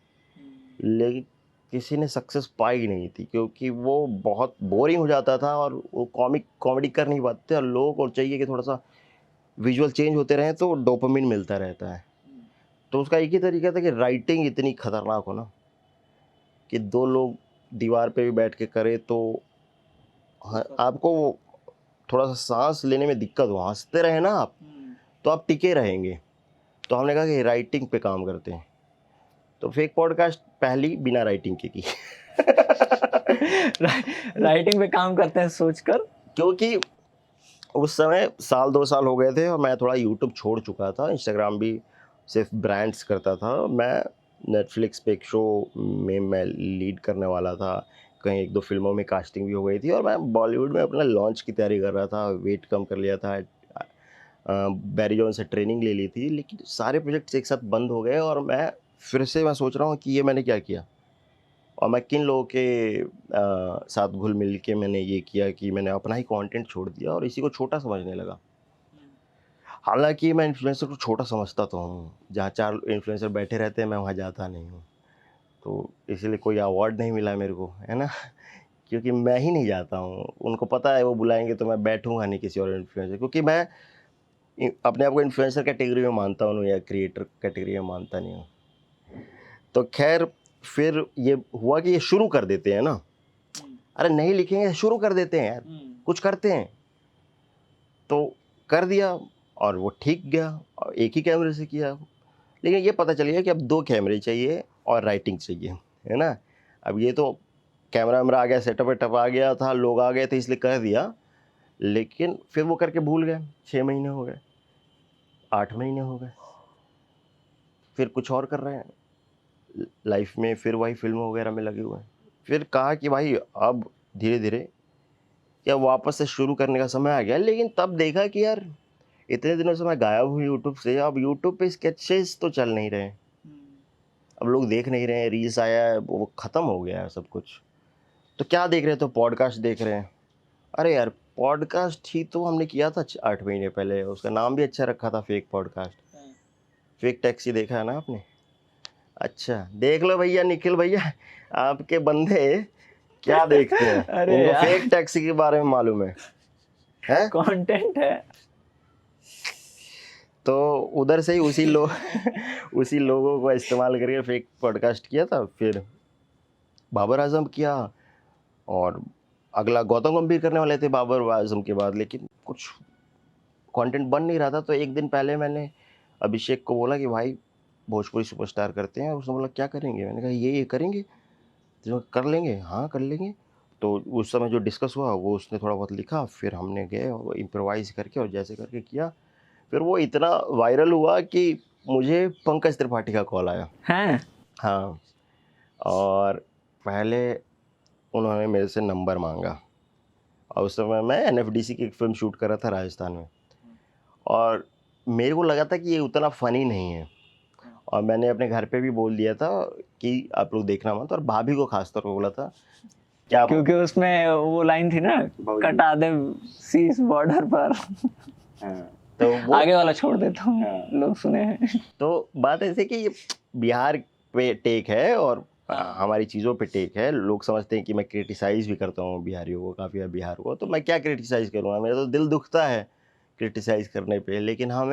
लेकिन किसी ने सक्सेस पाई नहीं थी, क्योंकि वो बहुत बोरिंग हो जाता था और वो कॉमेडी कर नहीं पाते, और लोगों को चाहिए कि थोड़ा सा विजुअल चेंज होते रहें तो डोपामिन मिलता रहता है। तो उसका एक ही तरीका था कि राइटिंग इतनी खतरनाक हो ना कि 2 लोग दीवार पे भी बैठ के करें तो आपको थोड़ा सा सांस लेने में दिक्कत हो, हंसते रहे ना आप तो आप टिके रहेंगे। तो हमने कहा कि राइटिंग पे काम करते हैं, तो फेक पॉडकास्ट पहली बिना राइटिंग की राइटिंग पे काम करते हैं सोचकर, क्योंकि उस समय 1-2 साल हो गए थे और मैं थोड़ा यूट्यूब छोड़ चुका था, इंस्टाग्राम भी सिर्फ ब्रांड्स करता था। मैं नेटफ्लिक्स पे एक शो में मैं लीड करने वाला था, कहीं 1-2 फिल्मों में कास्टिंग भी हो गई थी, और मैं बॉलीवुड में अपना लॉन्च की तैयारी कर रहा था, वेट कम कर लिया था, बैरी जॉन से ट्रेनिंग ले ली थी। लेकिन सारे प्रोजेक्ट्स एक साथ बंद हो गए, और मैं फिर से मैं सोच रहा हूँ कि ये मैंने क्या किया, और मैं किन लोगों के साथ घुल मिल के मैंने ये किया कि मैंने अपना ही कंटेंट छोड़ दिया और इसी को छोटा समझने लगा। हालांकि मैं इन्फ्लुएंसर को छोटा समझता तो हूँ, जहाँ 4 इन्फ्लुएंसर बैठे रहते हैं मैं वहाँ जाता नहीं हूँ, तो इसीलिए कोई अवार्ड नहीं मिला मेरे को, है ना क्योंकि मैं ही नहीं जाता हूँ। उनको पता है वो बुलाएंगे तो मैं बैठूंगा नहीं किसी और इन्फ्लुएंसर, क्योंकि मैं अपने आप को इन्फ्लुएंसर कैटेगरी में मानता हूँ या क्रिएटर कैटेगरी में मानता नहीं हूँ। तो खैर फिर ये हुआ कि ये शुरू कर देते हैं ना, अरे नहीं लिखेंगे, शुरू कर देते हैं यार, कुछ करते हैं। तो कर दिया और वो ठीक गया, और एक ही कैमरे से किया। लेकिन ये पता चल गया कि अब 2 कैमरे चाहिए और राइटिंग चाहिए, है ना। अब ये तो कैमरा वैमरा आ गया, सेटअप वेटअप आ गया था, लोग आ गए थे, इसलिए कर दिया। लेकिन फिर वो करके भूल गए, 6 महीने हो गए, 8 महीने हो गए, फिर कुछ और कर रहे हैं लाइफ में, फिर वही फिल्म वगैरह में लगे हुए हैं। फिर कहा कि भाई अब धीरे धीरे क्या वापस से शुरू करने का समय आ गया। लेकिन तब देखा कि यार इतने दिनों से मैं गायब हूँ यूट्यूब से, अब यूट्यूब पे स्केचेस तो चल नहीं रहे, अब लोग देख नहीं रहे हैं, रील्स आया है वो ख़त्म हो गया है सब कुछ। तो क्या देख रहे हैं, तो पॉडकास्ट देख रहे हैं। अरे यार पॉडकास्ट ही तो हमने किया था 8 महीने पहले, उसका नाम भी अच्छा रखा था, फेक पॉडकास्ट। फेक टैक्सी देखा है ना आपने? अच्छा देख लो भैया, निखिल भैया आपके बंदे क्या देखते हैं अरे उनको यार। फेक टैक्सी के बारे में मालूम है? कंटेंट है। तो उधर से ही उसी लोगों को इस्तेमाल करके फेक पॉडकास्ट किया था। फिर बाबर आजम किया, और अगला गौतम गंभीर करने वाले थे बाबर आजम के बाद, लेकिन कुछ कंटेंट बन नहीं रहा था। तो एक दिन पहले मैंने अभिषेक को बोला कि भाई भोजपुरी सुपरस्टार करते हैं। उसने बोला क्या करेंगे? मैंने कहा ये करेंगे। तो कर लेंगे, हाँ कर लेंगे। तो उस समय जो डिस्कस हुआ वो उसने थोड़ा बहुत लिखा, फिर हमने गए और इम्प्रोवाइज़ करके और जैसे करके किया। फिर वो इतना वायरल हुआ कि मुझे पंकज त्रिपाठी का कॉल आया। हैं? हाँ, और पहले उन्होंने मेरे से नंबर मांगा, और उस समय मैं एनएफडीसी की एक फ़िल्म शूट कर रहा था राजस्थान में, और मेरे को लगा था कि ये उतना फ़नी नहीं है, और मैंने अपने घर पे भी बोल दिया था कि आप लोग देखना मत, और भाभी को खास तौर पे बोला था क्या क्योंकि उसमें वो लाइन थी ना, कटा दे शीश बॉर्डर पर। तो वो आगे वाला छोड़ देता हूँ, लोग सुने हैं। तो बात ऐसे कि ये बिहार पे टेक है और हमारी चीज़ों पे टेक है। लोग समझते हैं कि मैं क्रिटिसाइज़ भी करता हूँ बिहारियों को, काफ़ी बिहार को, तो मैं क्या क्रिटिसाइज़ करूँगा, मेरा तो दिल दुखता है क्रिटिसाइज़ करने पे, लेकिन हम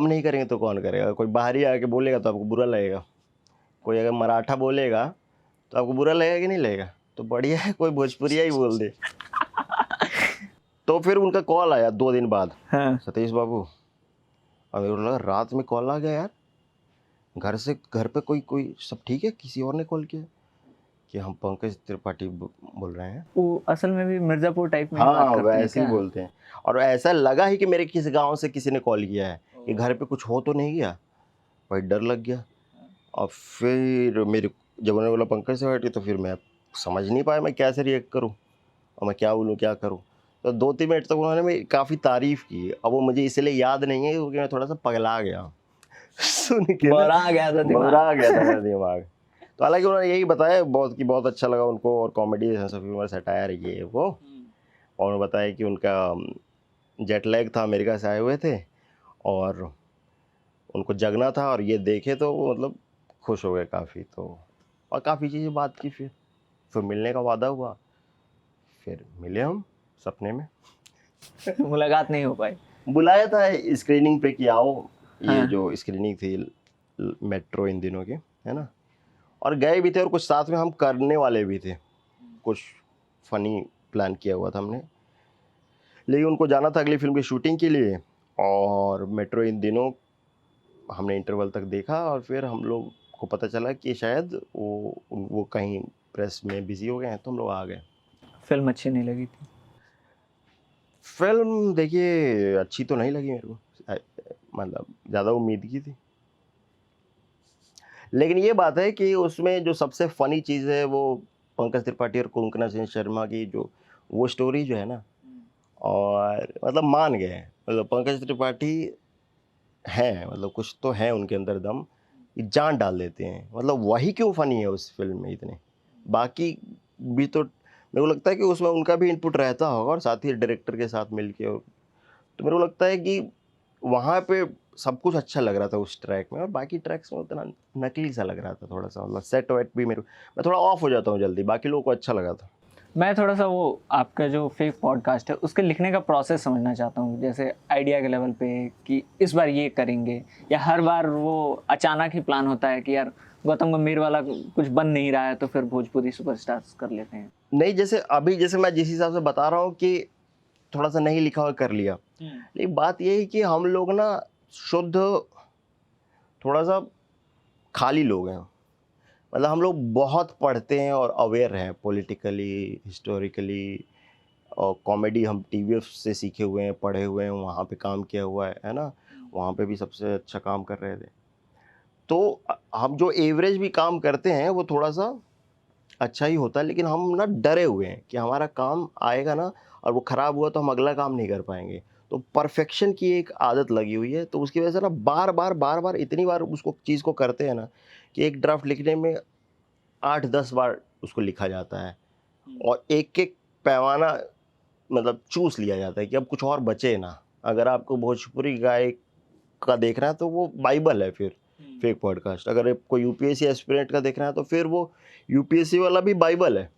नहीं करेंगे तो कौन करेगा। कोई बाहरी आके बोलेगा तो आपको बुरा लगेगा, कोई अगर मराठा बोलेगा तो आपको बुरा लगेगा कि नहीं लगेगा। तो बढ़िया है कोई भोजपुरिया ही बोल दे। तो फिर उनका कॉल आया 2 दिन बाद, हाँ। सतीश बाबू, और मेरे को लगा रात में कॉल आ गया यार, घर पे कोई सब ठीक है, किसी और ने कॉल किया कि हम पंकज त्रिपाठी बोल रहे हैं। वो असल में भी मिर्जापुर टाइप में ही बात हाँ, करते हैं वैसे ही क्या? बोलते हैं, और ऐसा लगा ही कि मेरे किसी गांव से किसी ने कॉल किया है कि घर पे कुछ हो तो नहीं गया। भाई डर लग गया, और फिर मेरे जब उन्होंने बोला पंकज त्रिपाठी, तो फिर मैं समझ नहीं पाया मैं कैसे रिएक्ट करूँ, और मैं क्या बोलूँ क्या करूँ। तो 2-3 मिनट तक उन्होंने मेरी काफ़ी तारीफ़ की। अब वो मुझे इसलिए याद नहीं है क्योंकि मैं थोड़ा सा पगला गया सुन के ना, बौरा गया था दिमाग। बौरा गया था मेरा दिमाग। तो हालांकि उन्होंने यही बताया बहुत कि बहुत अच्छा लगा उनको, और कॉमेडी ह्यूमर सटायर ये वो, और उन्होंने बताया कि उनका जेट लैग था, अमेरिका से आए हुए थे और उनको जगना था, और ये देखे तो वो मतलब खुश हो गए काफ़ी। तो और काफ़ी चीज़ें बात की, फिर मिलने का वादा हुआ, फिर मिले हम सपने में। मुलाकात नहीं हो पाई। बुलाया था स्क्रीनिंग पे कि आओ, ये हाँ। जो स्क्रीनिंग थी मेट्रो इन दिनों की, है ना, और गए भी थे, और कुछ साथ में हम करने वाले भी थे, कुछ फनी प्लान किया हुआ था हमने, लेकिन उनको जाना था अगली फिल्म की शूटिंग के लिए, और मेट्रो इन दिनों हमने इंटरवल तक देखा, और फिर हम लोग को पता चला कि शायद वो कहीं प्रेस में बिजी हो गए हैं, तो हम लोग आ गए। फिल्म अच्छी नहीं लगी थी? फिल्म देखिए अच्छी तो नहीं लगी मेरे को, मतलब ज़्यादा उम्मीद की थी, लेकिन ये बात है कि उसमें जो सबसे फनी चीज़ है वो पंकज त्रिपाठी और कुंकना सेन शर्मा की जो वो स्टोरी जो है ना, और मतलब मान गए हैं, मतलब पंकज त्रिपाठी हैं, मतलब कुछ तो है उनके अंदर दम, कि जान डाल देते हैं, मतलब वही क्यों फनी है उस फिल्म में इतने, बाकी भी तो मेरे को लगता है कि उसमें उनका भी इनपुट रहता होगा, और साथ ही डायरेक्टर के साथ मिलके, और तो मेरे को लगता है कि वहाँ पे सब कुछ अच्छा लग रहा था उस ट्रैक में, और बाकी ट्रैक्स में उतना नकली सा लग रहा था थोड़ा सा, मतलब सेट वेट भी मैं थोड़ा ऑफ हो जाता हूँ जल्दी, बाकी लोगों को अच्छा लगा था। मैं थोड़ा सा वो आपका जो फेक पॉडकास्ट है उसके लिखने का प्रोसेस समझना चाहता हूँ, जैसे आइडिया के लेवल पे कि इस बार ये करेंगे, या हर बार वो अचानक ही प्लान होता है कि यार गौतम गंभीर वाला कुछ बन नहीं रहा है तो फिर भोजपुरी सुपरस्टार्स कर लेते हैं? नहीं, जैसे मैं जिस हिसाब से बता रहा हूँ कि थोड़ा सा नहीं लिखा हुआ कर लिया, लेकिन बात ये है कि हम लोग ना शुद्ध थोड़ा सा खाली लोग हैं, मतलब हम लोग बहुत पढ़ते हैं और अवेयर हैं पॉलिटिकली, हिस्टोरिकली, और कॉमेडी हम टीवीएफ से सीखे हुए हैं, पढ़े हुए हैं, वहाँ पे काम किया हुआ है ना, वहाँ पे भी सबसे अच्छा काम कर रहे थे। तो हम जो एवरेज भी काम करते हैं वो थोड़ा सा अच्छा ही होता है, लेकिन हम ना डरे हुए हैं कि हमारा काम आएगा ना, और वो ख़राब हुआ तो हम अगला काम नहीं कर पाएंगे। तो परफेक्शन की एक आदत लगी हुई है, तो उसकी वजह से ना बार बार इतनी बार उसको चीज़ को करते हैं ना, कि एक ड्राफ्ट लिखने में 8-10 बार उसको लिखा जाता है, और एक-एक पैमाना मतलब चूस लिया जाता है कि अब कुछ और बचे ना। अगर आपको भोजपुरी गायक का देखना है तो वो बाइबल है फिर फेक पॉडकास्ट। अगर आपको यूपीएससी एस्पिरेंट का देखना है तो फिर वो यूपीएससी वाला भी बाइबल है।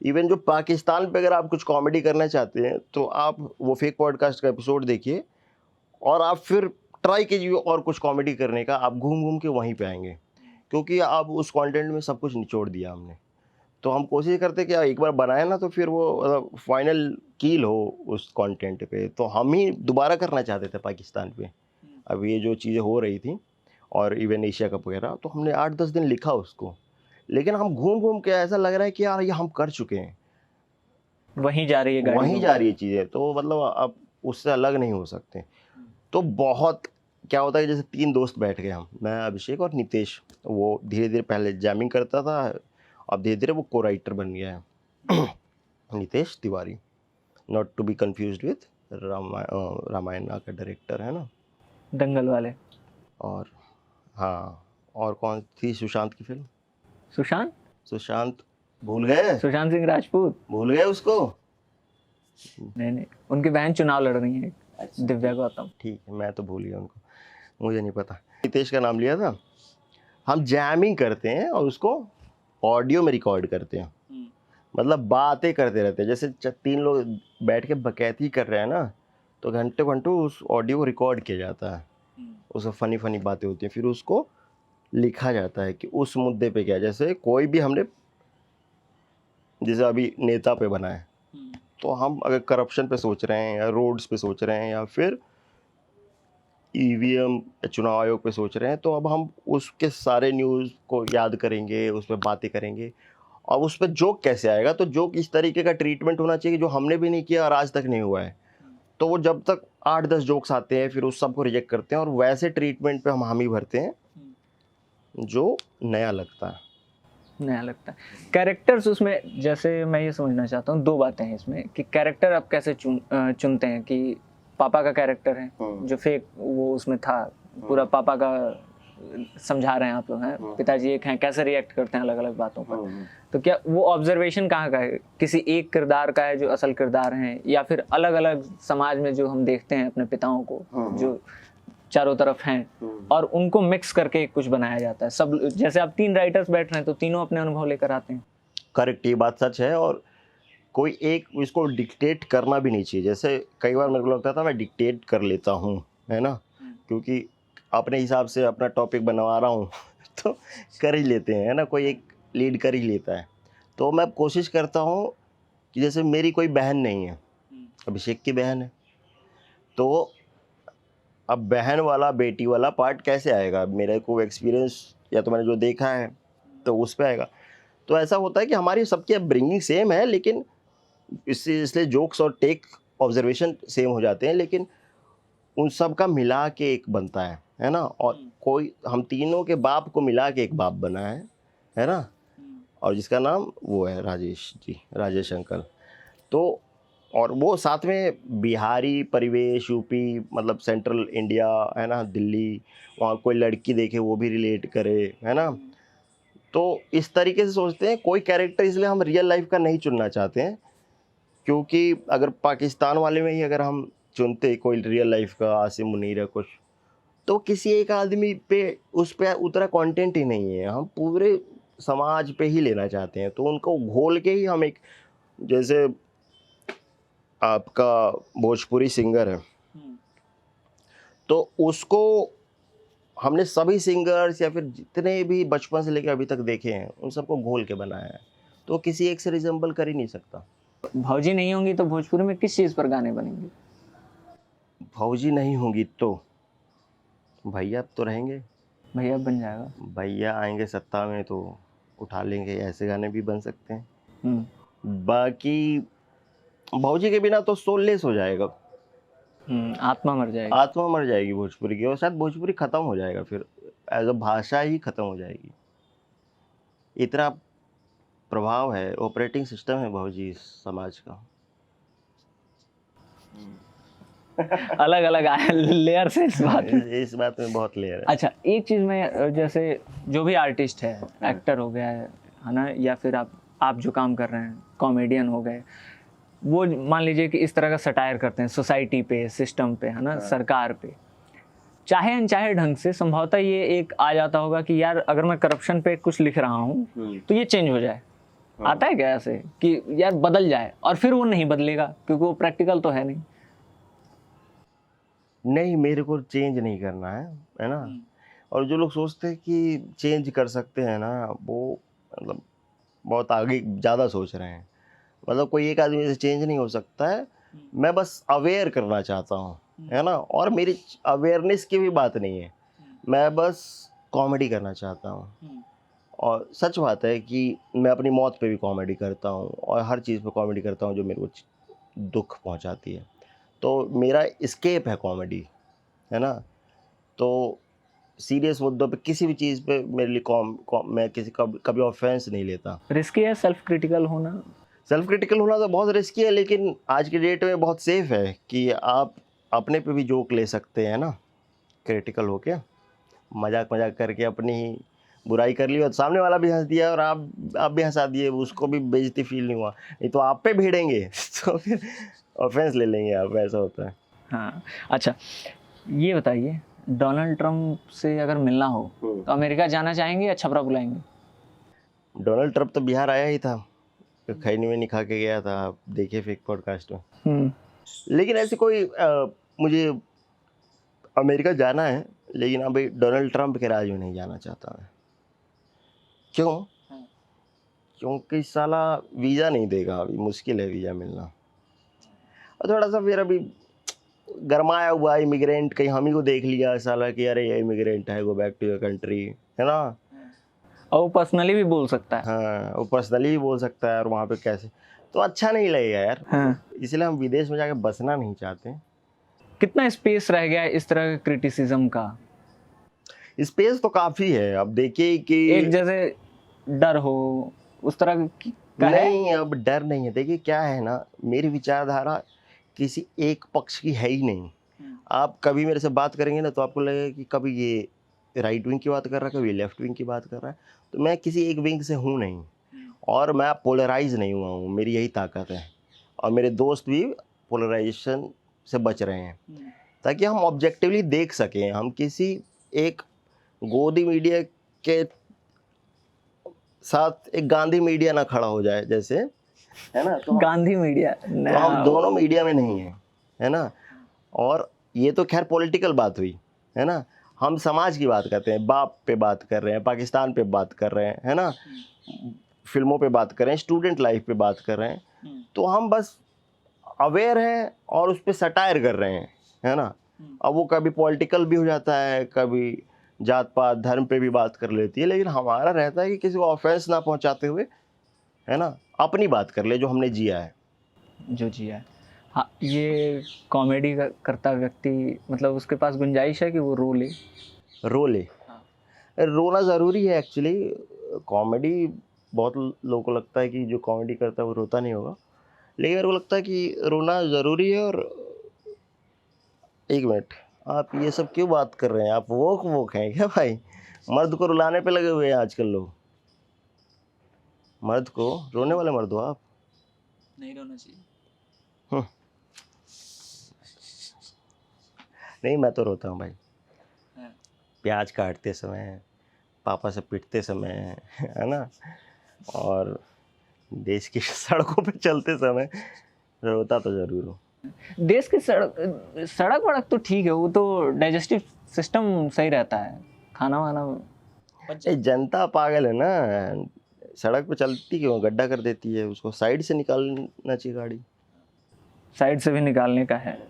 इवन जो पाकिस्तान पे अगर आप कुछ कॉमेडी करना चाहते हैं तो आप वो फेक पॉडकास्ट का एपिसोड देखिए, और आप फिर ट्राई कीजिए और कुछ कॉमेडी करने का, आप घूम घूम के वहीं पे आएंगे, क्योंकि अब उस कंटेंट में सब कुछ निचोड़ दिया हमने। तो हम कोशिश करते हैं कि एक बार बनाए ना तो फिर वो मतलब फाइनल कील हो उस कंटेंट पे। तो हम ही दोबारा करना चाहते थे पाकिस्तान पे, अब ये जो चीज़ें हो रही थी, और इवन एशिया कप वगैरह, तो हमने 8-10 दिन लिखा उसको, लेकिन हम घूम घूम के ऐसा लग रहा है कि यार ये हम कर चुके हैं, वहीं जा रही है गाड़ी वहीं तो। जा रही है चीज़ें, तो मतलब अब उससे अलग नहीं हो सकते। तो बहुत क्या होता है, जैसे 3 दोस्त बैठ गए हम, मैं, अभिषेक और नितेश। वो धीरे-धीरे पहले जैमिंग करता था, अब धीरे-धीरे वो को-राइटर बन गया है। Nitesh Tiwari, not to be confused with Ramayana का डायरेक्टर है ना। दंगल वाले। और हाँ, और कौन थी सुशांत की फ़िल्म? सुशांत सुशांत भूल गए? सुशांत सिंह राजपूत। भूल गए उसको? नहीं नहीं, उनकी बहन चुनाव लड़ रही है, अच्छा, दिव्या गौतम। ठीक है, मैं तो भूल गया उनको, मुझे नहीं पता। नितेश का नाम लिया था। हम जैमिंग करते हैं और उसको ऑडियो में रिकॉर्ड करते हैं, मतलब बातें करते रहते हैं। जैसे 3 लोग बैठ के बकैती कर रहे हैं ना, तो घंटे घंटों उस ऑडियो को रिकॉर्ड किया जाता है, उसमें फ़नी फ़नी बातें होती हैं, फिर उसको लिखा जाता है कि उस मुद्दे पे क्या, जैसे कोई भी हमने, जैसे अभी नेता पे बना है, तो हम अगर करप्शन पे सोच रहे हैं या रोड्स पे सोच रहे हैं या फिर ईवीएम चुनाव आयोग पे सोच रहे हैं, तो अब हम उसके सारे न्यूज़ को याद करेंगे, उस पर बातें करेंगे। और उस पर जोक कैसे आएगा, तो जोक इस तरीके का ट्रीटमेंट होना चाहिए जो हमने भी नहीं किया और आज तक नहीं हुआ है। तो वो जब तक 8-10 जोक्स आते हैं, फिर उस सब को रिजेक्ट करते हैं और वैसे ट्रीटमेंट पे हम हामी भरते हैं जो नया लगता है। नया लगता है। कैरेक्टर्स उसमें, जैसे मैं ये समझना चाहता हूँ, 2 बातें हैं इसमें कि कैरेक्टर आप कैसे चुनते हैं कि पापा का कैरेक्टर है जो फेक वो उसमें था, पूरा पापा का समझा रहे हैं आप लोग हैं, पिताजी एक हैं, कैसे रिएक्ट करते हैं अलग अलग बातों पर। तो क्या वो ऑब्जर्वेशन कहाँ का है, किसी एक किरदार का है जो असल किरदार हैं, या फिर अलग अलग समाज में जो हम देखते हैं अपने पिताओं को जो चारों तरफ हैं और उनको मिक्स करके कुछ बनाया जाता है? सब जैसे आप 3 राइटर्स बैठ रहे हैं तो तीनों अपने अनुभव लेकर आते हैं। करेक्ट, ये बात सच है। और कोई एक इसको डिक्टेट करना भी नहीं चाहिए। जैसे कई बार मेरे को लगता था मैं डिक्टेट कर लेता हूँ, है ना, क्योंकि अपने हिसाब से अपना टॉपिक बनवा रहा हूँ तो कर ही लेते हैं, है ना, कोई एक लीड कर ही लेता है। तो मैं कोशिश करता हूँ कि जैसे मेरी कोई बहन नहीं है, अभिषेक की बहन है, तो अब बहन वाला बेटी वाला पार्ट कैसे आएगा, मेरे को एक्सपीरियंस या तो मैंने जो देखा है तो उस पे आएगा। तो ऐसा होता है कि हमारी सबकी अपब्रिंगिंग सेम है, लेकिन इसलिए जोक्स और टेक ऑब्जर्वेशन सेम हो जाते हैं, लेकिन उन सब का मिला के एक बनता है ना। और कोई हम तीनों के बाप को मिला के एक बाप बना है ना, और जिसका नाम वो है राजेश जी, राजेश अंकल। तो और वो साथ में बिहारी परिवेश, यूपी मतलब सेंट्रल इंडिया, है ना, दिल्ली, वहाँ कोई लड़की देखे वो भी रिलेट करे, है ना। तो इस तरीके से सोचते हैं। कोई कैरेक्टर इसलिए हम रियल लाइफ का नहीं चुनना चाहते हैं, क्योंकि अगर पाकिस्तान वाले में ही अगर हम चुनते कोई रियल लाइफ का, आसिम मुनीर है कुछ, तो किसी एक आदमी पे उस पे उतना कंटेंट ही नहीं है। हम पूरे समाज पे ही लेना चाहते हैं, तो उनको घोल के ही हम एक, जैसे आपका भोजपुरी सिंगर है, तो उसको हमने सभी सिंगर्स या फिर जितने भी बचपन से लेकर अभी तक देखे हैं उन सबको घोल के बनाया है, तो किसी एक से रिजेंबल कर ही नहीं सकता। भौजी नहीं होंगी तो भोजपुरी में किस चीज़ पर गाने बनेंगे? भौजी नहीं होंगी तो भैया तो रहेंगे। भैया बन जाएगा। भैया आएंगे सत्ता में तो उठा लेंगे, ऐसे गाने भी बन सकते हैं। हम्म। बाकी भौजी के बिना तो सोललेस हो जाएगा, आत्मा मर जाएगी। आत्मा मर जाएगी भोजपुरी की, और शायद भोजपुरी खत्म हो जाएगा, फिर एज अ भाषा ही खत्म हो जाएगी। इतना प्रभाव है, ऑपरेटिंग सिस्टम है भौजी इस समाज का। अलग अलग लेयर से इस बात में। इस बात में बहुत लेयर है। अच्छा, एक चीज़ में, जैसे जो भी आर्टिस्ट है, एक्टर हो गया है ना, या फिर आप जो काम कर रहे हैं, कॉमेडियन हो गए, वो मान लीजिए कि इस तरह का सटायर करते हैं सोसाइटी पे, सिस्टम पे, है ना, सरकार पे, चाहे अनचाहे ढंग से। संभवतः ये एक आ जाता होगा कि यार अगर मैं करप्शन पे कुछ लिख रहा हूँ तो ये चेंज हो जाए। आता है क्या ऐसे कि यार बदल जाए, और फिर वो नहीं बदलेगा क्योंकि वो प्रैक्टिकल तो है नहीं? नहीं, मेरे को चेंज नहीं करना है ना। और जो लोग सोचते हैं कि चेंज कर सकते हैं ना, वो मतलब बहुत आगे ज़्यादा सोच रहे हैं। मतलब कोई एक आदमी से चेंज नहीं हो सकता है। मैं बस अवेयर करना चाहता हूँ, है ना। और मेरी अवेयरनेस की भी बात नहीं है, मैं बस कॉमेडी करना चाहता हूँ। और सच बात है कि मैं अपनी मौत पे भी कॉमेडी करता हूँ और हर चीज़ पे कॉमेडी करता हूँ जो मेरे को दुख पहुँचाती है। तो मेरा एस्केप है कॉमेडी, है ना। तो सीरियस मुद्दों पे किसी भी चीज़ पे मेरे लिए मैं किसी कभी ऑफेंस नहीं लेता। रिस्की है सेल्फ क्रिटिकल होना? सेल्फ क्रिटिकल होना तो बहुत रिस्की है, लेकिन आज की डेट में बहुत सेफ है कि आप अपने पे भी जोक ले सकते हैं ना, क्रिटिकल होके मजाक मजाक करके अपनी ही बुराई कर ली और सामने वाला भी हंस दिया और आप भी हंसा दिए, उसको भी बेइज्जती फील नहीं हुआ, नहीं तो आप पे भिड़ेंगे तो फिर ऑफेंस ले लेंगे आप, ऐसा होता है। हाँ, अच्छा ये बताइए, डोनाल्ड ट्रंप से अगर मिलना हो तो अमेरिका जाना चाहेंगे या छपरा बुलाएंगे? डोनाल्ड ट्रंप तो बिहार आया ही था, तो खैनी में नहीं खा के गया था, आप देखिए फेक पॉडकास्ट में। लेकिन ऐसे कोई मुझे अमेरिका जाना है, लेकिन अभी डोनाल्ड ट्रंप के राज में नहीं जाना चाहता मैं। क्यों? क्योंकि साला वीज़ा नहीं देगा, अभी मुश्किल है वीज़ा मिलना, और थोड़ा सा फिर अभी गरमाया हुआ इमिग्रेंट, कहीं हम ही को देख लिया साला कि अरे ये इमिग्रेंट है, go back to your country, है ना। और वो पर्सनली भी बोल सकता है। हाँ, वो पर्सनली भी बोल सकता है, और वहाँ पे कैसे, तो अच्छा नहीं लगेगा यार। हाँ। इसलिए हम विदेश में जाके बसना नहीं चाहते। कितना स्पेस रह गया है इस तरह के क्रिटिसिज्म का? स्पेस तो काफ़ी है, अब देखिए कि एक जैसे डर हो उस तरह का है? नहीं, अब डर नहीं है। देखिए क्या है ना, मेरी विचारधारा किसी एक पक्ष की है ही नहीं। आप कभी मेरे से बात करेंगे ना तो आपको लगेगा कि कभी ये राइट विंग की बात कर रहा है, कभी लेफ्ट विंग की बात कर रहा है। तो मैं किसी एक विंग से हूँ नहीं, और मैं पोलराइज नहीं हुआ हूँ, मेरी यही ताकत है। और मेरे दोस्त भी पोलराइजेशन से बच रहे हैं, ताकि हम ऑब्जेक्टिवली देख सकें। हम किसी एक गोदी मीडिया के साथ एक गांधी मीडिया ना खड़ा हो जाए जैसे, है ना। तो गांधी मीडिया तो हम दोनों मीडिया में नहीं हैं, है ना। और ये तो खैर पॉलिटिकल बात हुई, है ना। हम समाज की बात करते हैं, बाप पे बात कर रहे हैं, पाकिस्तान पे बात कर रहे हैं, है ना, फिल्मों पे बात कर रहे हैं, स्टूडेंट लाइफ पे बात कर रहे हैं। तो हम बस अवेयर हैं और उस पर सटायर कर रहे हैं, है ना। अब वो कभी पॉलिटिकल भी हो जाता है, कभी जात पात धर्म पे भी बात कर लेती है, लेकिन हमारा रहता है कि किसी को ऑफेंस ना पहुंचाते हुए, है ना, अपनी बात कर ले जो हमने जिया है। जो जिया है। हाँ, ये कॉमेडी करता व्यक्ति, मतलब उसके पास गुंजाइश है कि वो रो ले? रो ले। रोना ज़रूरी है एक्चुअली। कॉमेडी, बहुत लोगों को लगता है कि जो कॉमेडी करता है वो रोता नहीं होगा, लेकिन मेरे को लगता है कि रोना ज़रूरी है। और एक मिनट, आप ये सब क्यों बात कर रहे हैं? आप वोक हैं क्या भाई? मर्द को रुलाने पे लगे हुए हैं आजकल लोग। मर्द को, रोने वाले मर्द हो आप। नहीं रोना चाहिए। नहीं, मैं तो रोता हूँ भाई। प्याज काटते समय, पापा से पिटते समय, है ना, और देश की सड़कों पे चलते समय रोता तो ज़रूर हूँ। देश की सड़क वड़क तो ठीक है, वो तो डाइजेस्टिव सिस्टम सही रहता है, खाना वाना। ये जनता पागल है ना, सड़क पे चलती क्यों, गड्ढा कर देती है, उसको साइड से निकालना चाहिए गाड़ी। साइड से भी निकालने का है।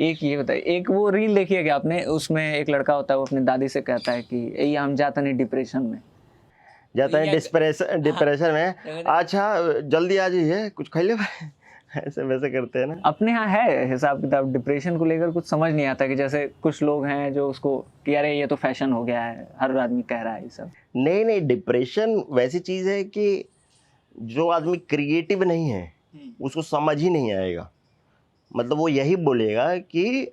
एक ये बताइए, एक वो रील देखी है कि आपने, उसमें एक लड़का होता है, वो अपनी दादी से कहता है कि ये हम जाते नहीं डिप्रेशन में, जाता है डिप्रेशन में, अच्छा जल्दी आ जाइए कुछ खा ले भाई, ऐसे वैसे करते हैं ना। अपने यहाँ है हिसाब किताब डिप्रेशन को लेकर? कुछ समझ नहीं आता कि जैसे कुछ लोग हैं जो उसको कि अरे ये तो फैशन हो गया है, हर आदमी कह रहा है ये सब। नहीं, डिप्रेशन वैसी चीज़ है कि जो आदमी क्रिएटिव नहीं है उसको समझ ही नहीं आएगा। मतलब वो यही बोलेगा कि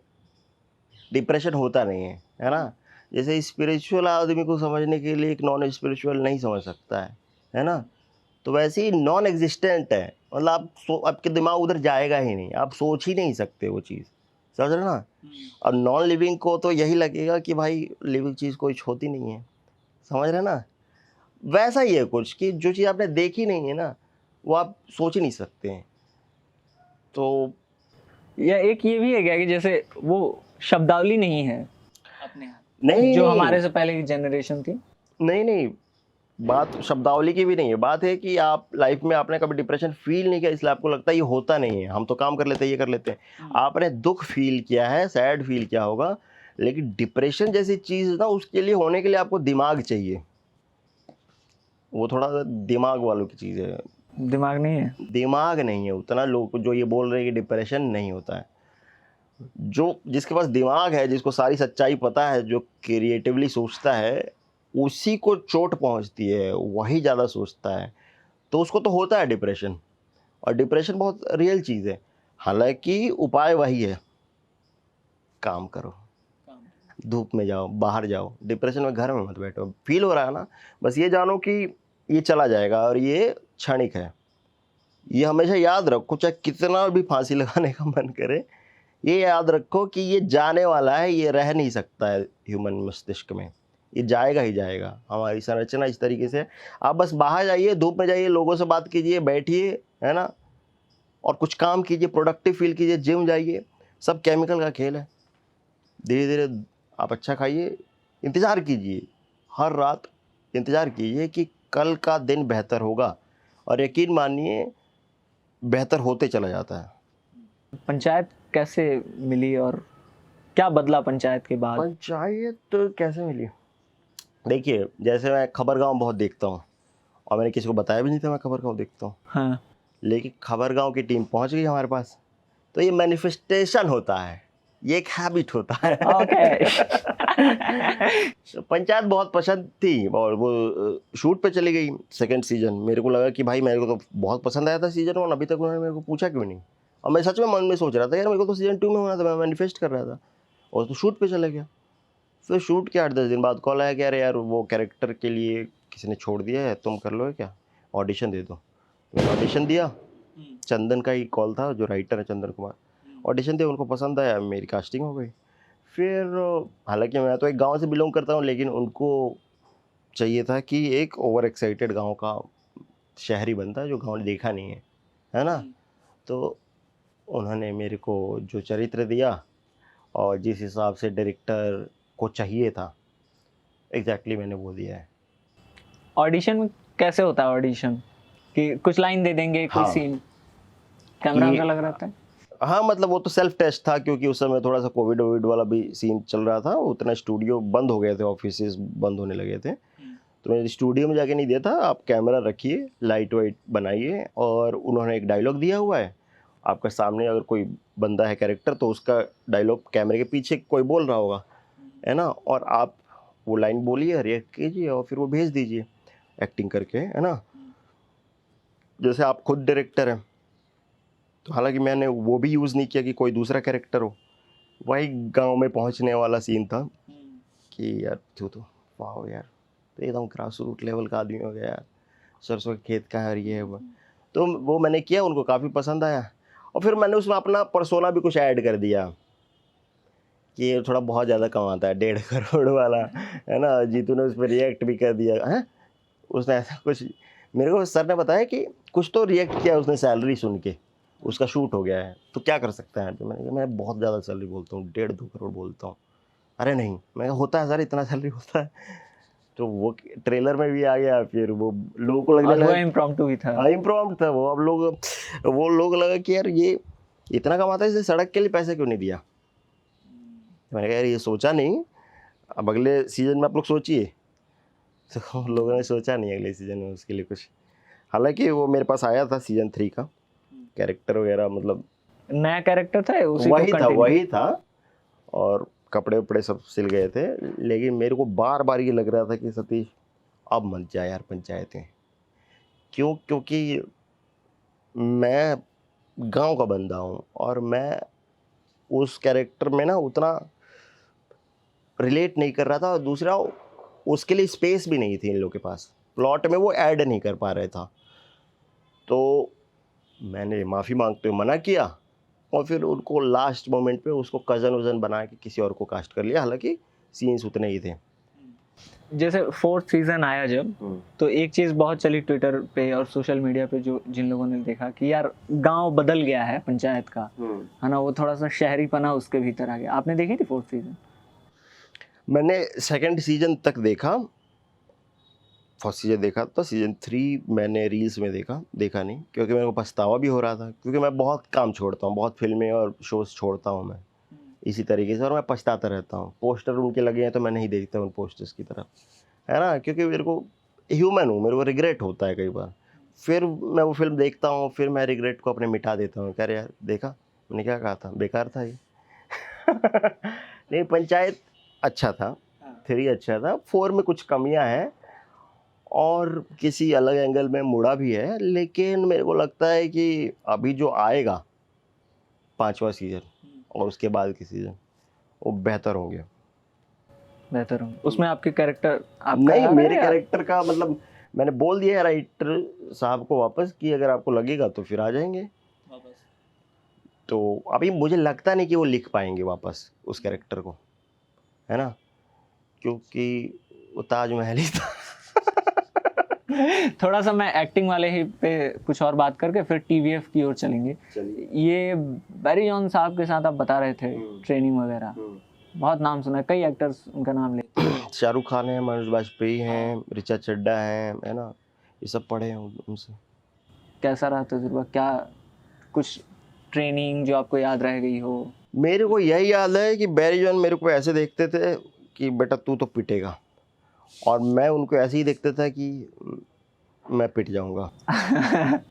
डिप्रेशन होता नहीं है ना। जैसे स्पिरिचुअल आदमी को समझने के लिए एक नॉन स्पिरिचुअल नहीं समझ सकता है ना। तो वैसे ही नॉन एग्जिस्टेंट है, मतलब आपके दिमाग उधर जाएगा ही नहीं, आप सोच ही नहीं सकते वो चीज़, समझ रहे ना। और नॉन लिविंग को तो यही लगेगा कि भाई लिविंग चीज़ कोई होती नहीं है, समझ रहे ना। वैसा ही है कुछ कि जो चीज़ आपने देखी नहीं है ना, वो आप सोच ही नहीं सकते हैं। तो या एक ये भी है क्या कि जैसे वो शब्दावली नहीं है अपने यहाँ, नहीं, जो हमारे से पहले की जनरेशन थी? नहीं, बात शब्दावली की भी नहीं है। बात है कि आप लाइफ में आपने कभी डिप्रेशन फील नहीं किया, इसलिए आपको लगता है ये होता नहीं है, हम तो काम कर लेते हैं, ये कर लेते हैं। आपने दुख फील किया है, सैड फील किया होगा, लेकिन डिप्रेशन जैसी चीज़ ना, उसके लिए होने के लिए आपको दिमाग चाहिए। वो थोड़ा सा दिमाग वालों की चीज़ है। दिमाग नहीं है? दिमाग नहीं है उतना, लोग जो ये बोल रहे हैं कि डिप्रेशन नहीं होता है, जो जिसके पास दिमाग है, जिसको सारी सच्चाई पता है, जो क्रिएटिवली सोचता है, उसी को चोट पहुंचती है, वही ज़्यादा सोचता है, तो उसको तो होता है डिप्रेशन। और डिप्रेशन बहुत रियल चीज़ है। हालांकि उपाय वही है, काम करो, धूप में जाओ, बाहर जाओ, डिप्रेशन में घर में मत बैठो। फील हो रहा है ना, बस ये जानो कि ये चला जाएगा और ये क्षणिक है। ये हमेशा याद रखो, चाहे कितना भी फांसी लगाने का मन करे, ये याद रखो कि ये जाने वाला है, ये रह नहीं सकता है ह्यूमन मस्तिष्क में, ये जाएगा ही जाएगा। हमारी संरचना इस तरीके से। आप बस बाहर जाइए, धूप में जाइए, लोगों से बात कीजिए, बैठिए, है ना, और कुछ काम कीजिए, प्रोडक्टिव फील कीजिए, जिम जाइए, सब केमिकल का खेल है। धीरे धीरे आप अच्छा खाइए, इंतज़ार कीजिए, हर रात इंतज़ार कीजिए कि कल का दिन बेहतर होगा, और यकीन मानिए बेहतर होते चला जाता है। पंचायत कैसे मिली और क्या बदला पंचायत के बाद? पंचायत कैसे मिली? देखिए, जैसे मैं खबरगाँव बहुत देखता हूँ, और मैंने किसी को बताया भी नहीं था मैं खबरगाँव देखता हूँ, हाँ, लेकिन खबरगाँव की टीम पहुँच गई हमारे पास। तो ये मैनिफेस्टेशन होता है, ये एक हैबिट होता है। ओके। पंचायत बहुत पसंद थी, और वो शूट पे चली गई सेकंड सीजन। मेरे को लगा कि भाई मेरे को तो बहुत पसंद आया था सीजन 1, अभी तक उन्होंने मेरे को पूछा क्यों नहीं। और मैं सच में मन में सोच रहा था यार, मेरे को तो सीजन 2 में होना था, मैं मैनिफेस्ट कर रहा था, और तो शूट पे चला गया। फिर शूट के 8-10 दिन बाद कॉल आया कि अरे यार वो कैरेक्टर के लिए किसी ने छोड़ दिया है, तुम कर लो क्या, ऑडिशन दे दो। मैंने ऑडिशन दिया, चंदन का ही कॉल था, जो राइटर है चंदन कुमार। ऑडिशन दिया, उनको पसंद आया, मेरी कास्टिंग हो गई। फिर हालांकि मैं तो एक गांव से बिलोंग करता हूँ, लेकिन उनको चाहिए था कि एक ओवर एक्साइटेड गांव का शहरी बनता है जो गांव ने देखा नहीं है ना। तो उन्होंने मेरे को जो चरित्र दिया और जिस हिसाब से डायरेक्टर को चाहिए था, एग्जैक्टली मैंने वो दिया है। ऑडिशन में कैसे होता है ऑडिशन? कि कुछ लाइन दे देंगे, कोई हाँ। सीन कैमरा कि- का लग रहा था? हाँ, मतलब वो तो सेल्फ टेस्ट था, क्योंकि उस समय थोड़ा सा कोविड वोविड वाला भी सीन चल रहा था, उतना स्टूडियो बंद हो गए थे, ऑफिसेज बंद होने लगे थे। तो मैंने स्टूडियो में जाके नहीं दिया था, आप कैमरा रखिए, लाइट वाइट बनाइए, और उन्होंने एक डायलॉग दिया हुआ है आपका सामने, अगर कोई बंदा है कैरेक्टर तो उसका डायलॉग कैमरे के पीछे कोई बोल रहा होगा, है ना, और आप वो लाइन बोलिए, रिएक्ट कीजिए, और फिर वो भेज दीजिए एक्टिंग करके, है ना। जैसे आप खुद डायरेक्टर हैं, तो हालांकि मैंने वो भी यूज़ नहीं किया कि कोई दूसरा कैरेक्टर हो, वही गांव में पहुंचने वाला सीन था कि यार तू तो वाह यार, तो एकदम ग्रास रूट लेवल का आदमी हो गया यार, सरसों के खेत का है, और ये है वो। तो वो मैंने किया, उनको काफ़ी पसंद आया, और फिर मैंने उसमें अपना पर्सोना भी कुछ ऐड कर दिया कि ये थोड़ा बहुत ज़्यादा कमाता है, 1.5 करोड़ वाला, है ना। जीतू ने उस पर रिएक्ट भी कर दिया है, उसने ऐसा कुछ, मेरे को सर ने बताया कि कुछ तो रिएक्ट किया उसने सैलरी सुन के, उसका शूट हो गया है तो क्या कर सकता है। तो मैंने कहा मैं बहुत ज़्यादा सैलरी बोलता हूँ, 1.5-2 करोड़ बोलता हूँ। अरे नहीं, मैं कहा होता है सर, इतना सैलरी होता है। तो वो ट्रेलर में भी आ गया, फिर वो लोगों को लगने और वो लगा, इम्प्रॉम्प्टू भी था। हाँ इम्प्रॉम्प्ट था वो। अब लोग लगा कि यार ये इतना कमाता है, इसे सड़क के लिए पैसे क्यों नहीं दिया। मैंने कहा यार ये सोचा नहीं, अब अगले सीजन में आप लोग सोचिए। तो लोगों ने सोचा नहीं अगले सीजन में उसके लिए कुछ। हालांकि वो मेरे पास आया था सीजन 3 का कैरेक्टर वगैरह, मतलब नया कैरेक्टर था उसी को वही था कंटिन्यू? वही था, और कपड़े उपड़े सब सिल गए थे। लेकिन मेरे को बार बार ये लग रहा था कि सतीश अब मत जा यार पंचायतें। क्यों? क्योंकि मैं गांव का बंदा हूँ, और मैं उस कैरेक्टर में ना उतना रिलेट नहीं कर रहा था, और दूसरा उसके लिए स्पेस भी नहीं थी इन लोगों के पास, प्लॉट में वो ऐड नहीं कर पा रहे था। तो मैंने माफ़ी मांगते हुए मना किया, और फिर उनको लास्ट मोमेंट पे उसको कज़न वज़न बना के किसी और को कास्ट कर लिया। हालांकि सीन्स उतने ही थे। जैसे 4th सीजन आया जब, तो एक चीज बहुत चली ट्विटर पे और सोशल मीडिया पे, जो जिन लोगों ने देखा कि यार गांव बदल गया है पंचायत का, है ना, वो थोड़ा सा शहरीपना उसके भीतर आ गया। आपने देखी थी 4th सीजन? मैंने सेकंड सीजन तक देखा, फर्स्ट सीजन देखा, तो सीजन 3 मैंने रील्स में देखा नहीं, क्योंकि मेरे को पछतावा भी हो रहा था, क्योंकि मैं बहुत काम छोड़ता हूँ, बहुत फिल्में और शोज़ छोड़ता हूँ मैं इसी तरीके से, और मैं पछताता रहता हूँ। पोस्टर उनके लगे हैं तो मैं नहीं देखता उन पोस्टर्स की तरफ, है ना, क्योंकि मेरे को ह्यूमन हूँ, मेरे को रिग्रेट होता है कई बार। फिर मैं वो फिल्म देखता हूँ, फिर मैं रिग्रेट को अपने मिटा देता हूँ, कह रहे यार देखा मैंने क्या कहा था, बेकार था ये। नहीं, पंचायत अच्छा था, 3 अच्छा था, 4 में कुछ कमियां हैं और किसी अलग एंगल में मुड़ा भी है, लेकिन मेरे को लगता है कि अभी जो आएगा 5वां सीजन और उसके बाद के सीजन वो बेहतर होंगे। बेहतर हूँ उसमें। आपके कैरेक्टर आपका नहीं, आ रहा मेरे है या- कैरेक्टर का मतलब मैंने बोल दिया है राइटर साहब को वापस कि अगर आपको लगेगा तो फिर आ जाएंगे। तो अभी मुझे लगता नहीं कि वो लिख पाएंगे वापस उस कैरेक्टर को, है ना, क्योंकि वो ताजमहल ही था। थोड़ा सा मैं एक्टिंग वाले ही पे कुछ और बात करके फिर टीवीएफ की ओर चलेंगे। चलिए। ये बैरी जॉन साहब के साथ आप बता रहे थे ट्रेनिंग वगैरह, बहुत नाम सुना है, कई एक्टर्स उनका नाम लेते हैं। शाहरुख खान है, मनोज बाजपेयी हैं, ऋचा चड्ढा है ना, ये सब पढ़े हैं उनसे। कैसा रहा तजुर्बा, क्या कुछ ट्रेनिंग जो आपको याद रह गई हो? मेरे को यही याद है कि बैरी जॉन मेरे को ऐसे देखते थे कि बेटा तू तो पिटेगा, और मैं उनको ऐसे ही देखता था कि मैं पिट जाऊंगा।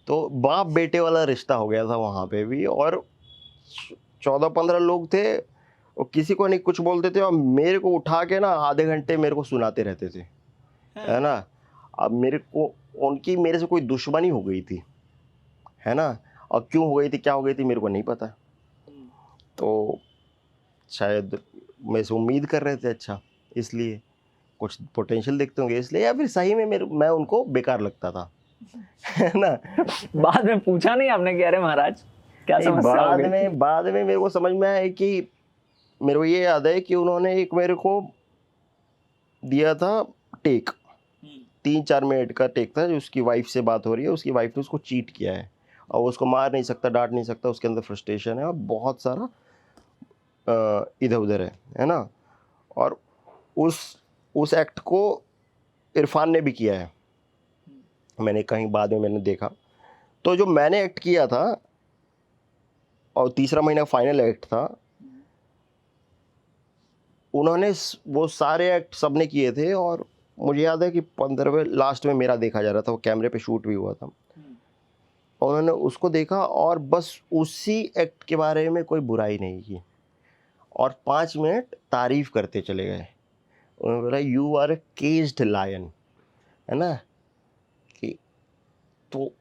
तो बाप बेटे वाला रिश्ता हो गया था वहाँ पे भी, और 14-15 लोग थे, और किसी को नहीं कुछ बोलते थे और मेरे को उठा के ना आधे घंटे मेरे को सुनाते रहते थे, है ना। अब मेरे को उनकी मेरे से कोई दुश्मनी हो गई थी, है ना, और क्यों हो गई थी, क्या हो गई थी, मेरे को नहीं पता। तो शायद मेरे से उम्मीद कर रहे थे अच्छा, इसलिए कुछ पोटेंशियल देखते होंगे इसलिए, या फिर सही में मैं उनको बेकार लगता था, है ना। बाद में पूछा नहीं आपने कि अरे महाराज क्या नहीं, समस्या हो गई थी? बाद में मेरे को समझ में आया कि मेरे को ये याद है कि उन्होंने एक मेरे को दिया था टेक, 3-4 मिनट का टेक था, जो उसकी वाइफ से बात हो रही है, उसकी वाइफ ने उसको चीट किया है और वो उसको मार नहीं सकता, डांट नहीं सकता, उसके अंदर फ्रस्ट्रेशन है और बहुत सारा इधर उधर है ना। और उस एक्ट को इरफान ने भी किया है, मैंने कहीं बाद में मैंने देखा। तो जो मैंने एक्ट किया था और तीसरा महीना फाइनल एक्ट था, उन्होंने वो सारे एक्ट सबने किए थे, और मुझे याद है कि 15वें लास्ट में मेरा देखा जा रहा था, वो कैमरे पे शूट भी हुआ था, और उन्होंने उसको देखा और बस उसी एक्ट के बारे में कोई बुराई नहीं की और 5 मिनट तारीफ करते चले गए। उन्होंने बोला you are a caged lion, है ना, कि तो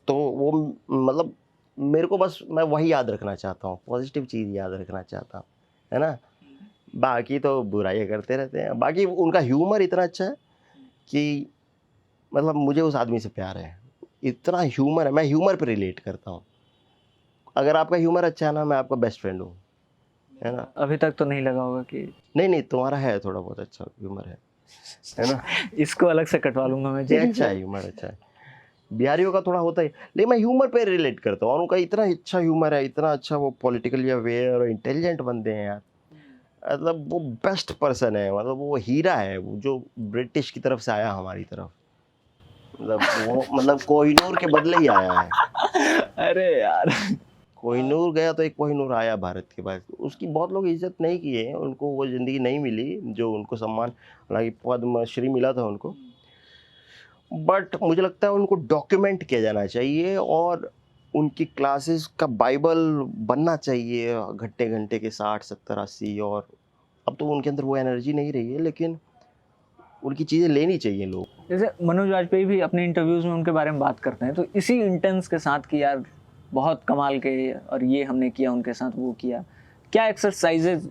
वो मतलब मेरे को बस मैं वही याद रखना चाहता हूँ, पॉजिटिव चीज़ याद रखना चाहता हूँ, है ना। बाकी तो बुराइयाँ करते रहते हैं, बाकी उनका ह्यूमर इतना अच्छा है कि मतलब मुझे उस आदमी से प्यार है, इतना ह्यूमर है, मैं ह्यूमर पे रिलेट करता हूँ। अगर आपका ह्यूमर अच्छा है ना, मैं आपका बेस्ट फ्रेंड हूँ, है ना। अभी तक तो नहीं लगा होगा कि नहीं, तुम्हारा है, थोड़ा बहुत अच्छा ह्यूमर है ना। इसको अलग से कटवा लूंगा मैं ये जी। अच्छा है, ह्यूमर अच्छा है, बिहारियों का थोड़ा होता है, लेकिन मैं ह्यूमर पे रिलेट करता हूँ, और उनका इतना अच्छा ह्यूमर है, इतना अच्छा, वो पॉलिटिकली अवेयर और इंटेलिजेंट बंदे हैं यार, मतलब वो बेस्ट पर्सन है, मतलब वो हीरा है, वो जो ब्रिटिश की तरफ से आया हमारी तरफ, मतलब वो मतलब कोहिनूर के बदले ही आया है। अरे यार, कोहिनूर गया तो एक कोहिनूर आया भारत के पास, उसकी बहुत लोग इज्जत नहीं किए, उनको वो ज़िंदगी नहीं मिली जो उनको सम्मान, हालांकि पद्म श्री मिला था उनको, बट मुझे लगता है उनको डॉक्यूमेंट किया जाना चाहिए और उनकी क्लासेस का बाइबल बनना चाहिए, घंटे घंटे के 60-70-80, और अब तो उनके अंदर वो एनर्जी नहीं रही है, लेकिन उनकी चीज़ें लेनी चाहिए लोग। जैसे मनोज वाजपेयी भी अपने इंटरव्यूज में उनके बारे में बात करते हैं, तो इसी इंटेंस के साथ कि यार बहुत कमाल के, और ये हमने किया उनके साथ, वो किया, क्या एक्सरसाइजेज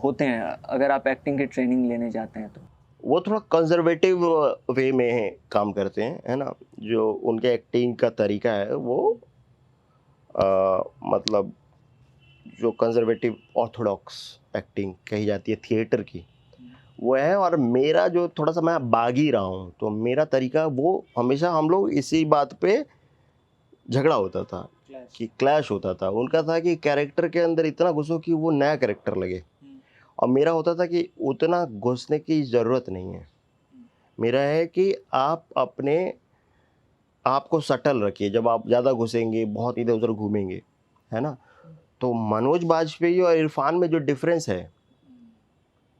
होते हैं अगर आप एक्टिंग की ट्रेनिंग लेने जाते हैं तो? वो थोड़ा कंजर्वेटिव वे में काम करते हैं, है ना, जो उनके एक्टिंग का तरीका है वो मतलब जो कंजर्वेटिव ऑर्थोडॉक्स एक्टिंग कही जाती है थिएटर की, वो है। और मेरा जो थोड़ा सा, मैं बागी रहा हूँ, तो मेरा तरीका वो हमेशा, हम लोग इसी बात पे झगड़ा होता था कि क्लैश होता था। उनका था कि कैरेक्टर के अंदर इतना घुसो कि वो नया कैरेक्टर लगे, और मेरा होता था कि उतना घुसने की ज़रूरत नहीं है। मेरा है कि आप अपने आप को सटल रखिए, जब आप ज़्यादा घुसेंगे, बहुत इधर उधर घूमेंगे, है ना। तो मनोज बाजपेयी और इरफान में जो डिफरेंस है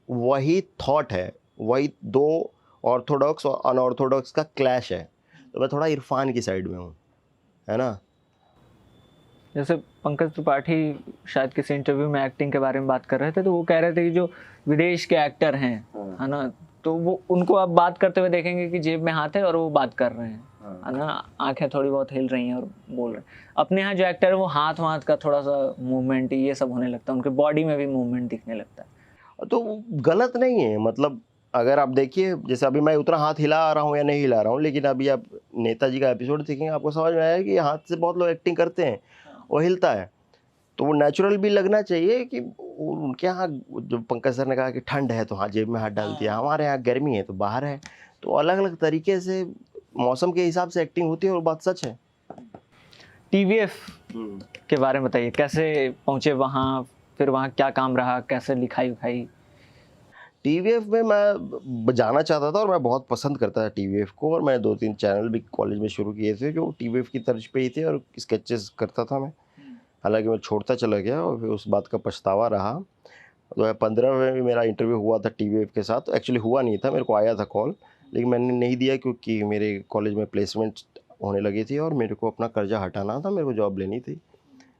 वही थॉट है, वही दो ऑर्थोडॉक्स और अनऑर्थोडॉक्स का क्लैश है। तो मैं थोड़ा इरफान की साइड में हूँ, है ना। जैसे पंकज त्रिपाठी शायद किसी इंटरव्यू में एक्टिंग के बारे में बात कर रहे थे, तो वो कह रहे थे कि जो विदेश के एक्टर हैं, है ना, तो वो उनको आप बात करते हुए देखेंगे कि जेब में हाथ है और वो बात कर रहे हैं, है ना, आंखें थोड़ी बहुत हिल रही हैं और बोल रहे हैं। अपने यहाँ जो एक्टर है वो हाथ वाथ का थोड़ा सा मूवमेंट ये सब होने लगता है, उनके बॉडी में भी मूवमेंट दिखने लगता है। तो गलत नहीं है, मतलब अगर आप देखिए, जैसे अभी मैं उतना हाथ हिला रहा हूँ या नहीं हिला रहा हूँ, लेकिन अभी आप नेताजी का एपिसोड देखेंगे आपको समझ में आएगा कि हाथ से बहुत लोग एक्टिंग करते हैं, वो हिलता है, तो वो नेचुरल भी लगना चाहिए कि उनके यहाँ, जो पंकज सर ने कहा कि ठंड है तो हाँ जेब में हाथ डाल दिया, हमारे यहाँ गर्मी है तो बाहर है, तो अलग अलग तरीके से मौसम के हिसाब से एक्टिंग होती है, और बात सच है। टीवीएफ के बारे में बताइए, कैसे पहुँचे वहाँ, फिर वहाँ क्या काम रहा, कैसे लिखाई उखाई? टीवीएफ में मैं जाना चाहता था और मैं बहुत पसंद करता था टीवीएफ को, और मैंने 2-3 चैनल भी कॉलेज में शुरू किए थे जो टीवीएफ की तर्ज पे ही थे, और स्केचेस करता था मैं। हालांकि मैं छोड़ता चला गया और फिर उस बात का पछतावा रहा। 2015 में भी मेरा इंटरव्यू हुआ था टीवीएफ के साथ, एक्चुअली हुआ नहीं था, मेरे को आया था कॉल, लेकिन मैंने नहीं दिया क्योंकि मेरे कॉलेज में प्लेसमेंट होने लगी थी और मेरे को अपना कर्जा हटाना था, मेरे को जॉब लेनी थी,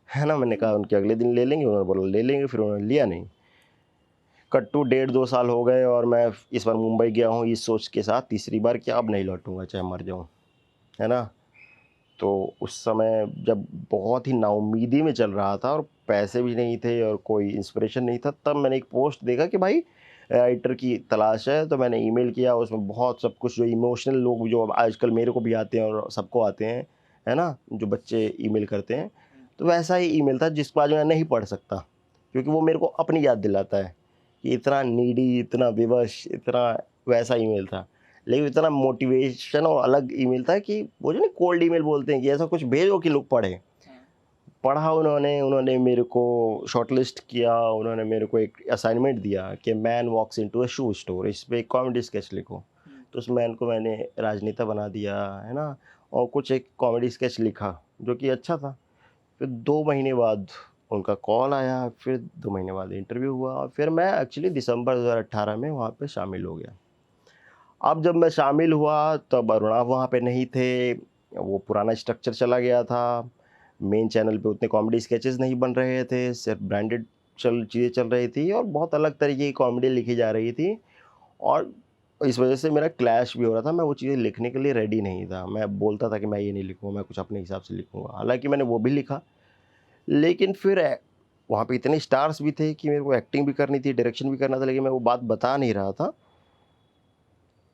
है ना। मैंने कहा उनके अगले दिन ले लेंगे, उन्होंने बोला ले लेंगे, फिर उन्होंने लिया नहीं। कट्टू 1.5-2 साल हो गए और मैं इस बार मुंबई गया हूँ इस सोच के साथ तीसरी बार कि अब नहीं लौटूंगा चाहे मर जाऊँ, है ना। तो उस समय जब बहुत ही नाउम्मीदी में चल रहा था और पैसे भी नहीं थे और कोई इंस्पिरेशन नहीं था, तब मैंने एक पोस्ट देखा कि भाई राइटर की तलाश है, तो मैंने ईमेल किया। उसमें बहुत सब कुछ जो इमोशनल लोग जो आजकल मेरे को भी आते हैं और सबको आते हैं, है ना, जो बच्चे ईमेल करते हैं, तो वैसा ही ईमेल था जिसको आज मैं नहीं पढ़ सकता, क्योंकि वो मेरे को अपनी याद दिलाता है कि इतना नीडी, इतना विवश, इतना वैसा ईमेल था। लेकिन इतना मोटिवेशन और अलग ईमेल था कि वो जो नहीं कोल्ड ईमेल बोलते हैं कि ऐसा कुछ भेजो कि लोग पढ़ें। पढ़ा उन्होंने मेरे को शॉर्टलिस्ट किया, उन्होंने मेरे को एक असाइनमेंट दिया कि man walks into a shoe store, इस पे एक कॉमेडी स्केच लिखो। तो उस मैन को मैंने राजनेता बना दिया, है ना, और कुछ एक कॉमेडी स्केच लिखा जो कि अच्छा था। फिर 2 महीने बाद उनका कॉल आया, फिर 2 महीने बाद इंटरव्यू हुआ, और फिर मैं एक्चुअली दिसंबर 2018 में वहाँ पे शामिल हो गया। अब जब मैं शामिल हुआ तब अरुणाव वहाँ पे नहीं थे, वो पुराना स्ट्रक्चर चला गया था, मेन चैनल पे उतने कॉमेडी स्केचेस नहीं बन रहे थे, सिर्फ ब्रांडेड चीज़ें चल रही थी और बहुत अलग तरीके की कॉमेडी लिखी जा रही थी, और इस वजह से मेरा क्लैश भी हो रहा था। मैं वो चीज़ें लिखने के लिए रेडी नहीं था, मैं बोलता था कि मैं ये नहीं लिखूँगा, मैं कुछ अपने हिसाब से लिखूँगा। हालाँकि मैंने वो भी लिखा, लेकिन फिर वहाँ पे इतने स्टार्स भी थे कि मेरे को एक्टिंग भी करनी थी, डायरेक्शन भी करना था, लेकिन मैं वो बात बता नहीं रहा था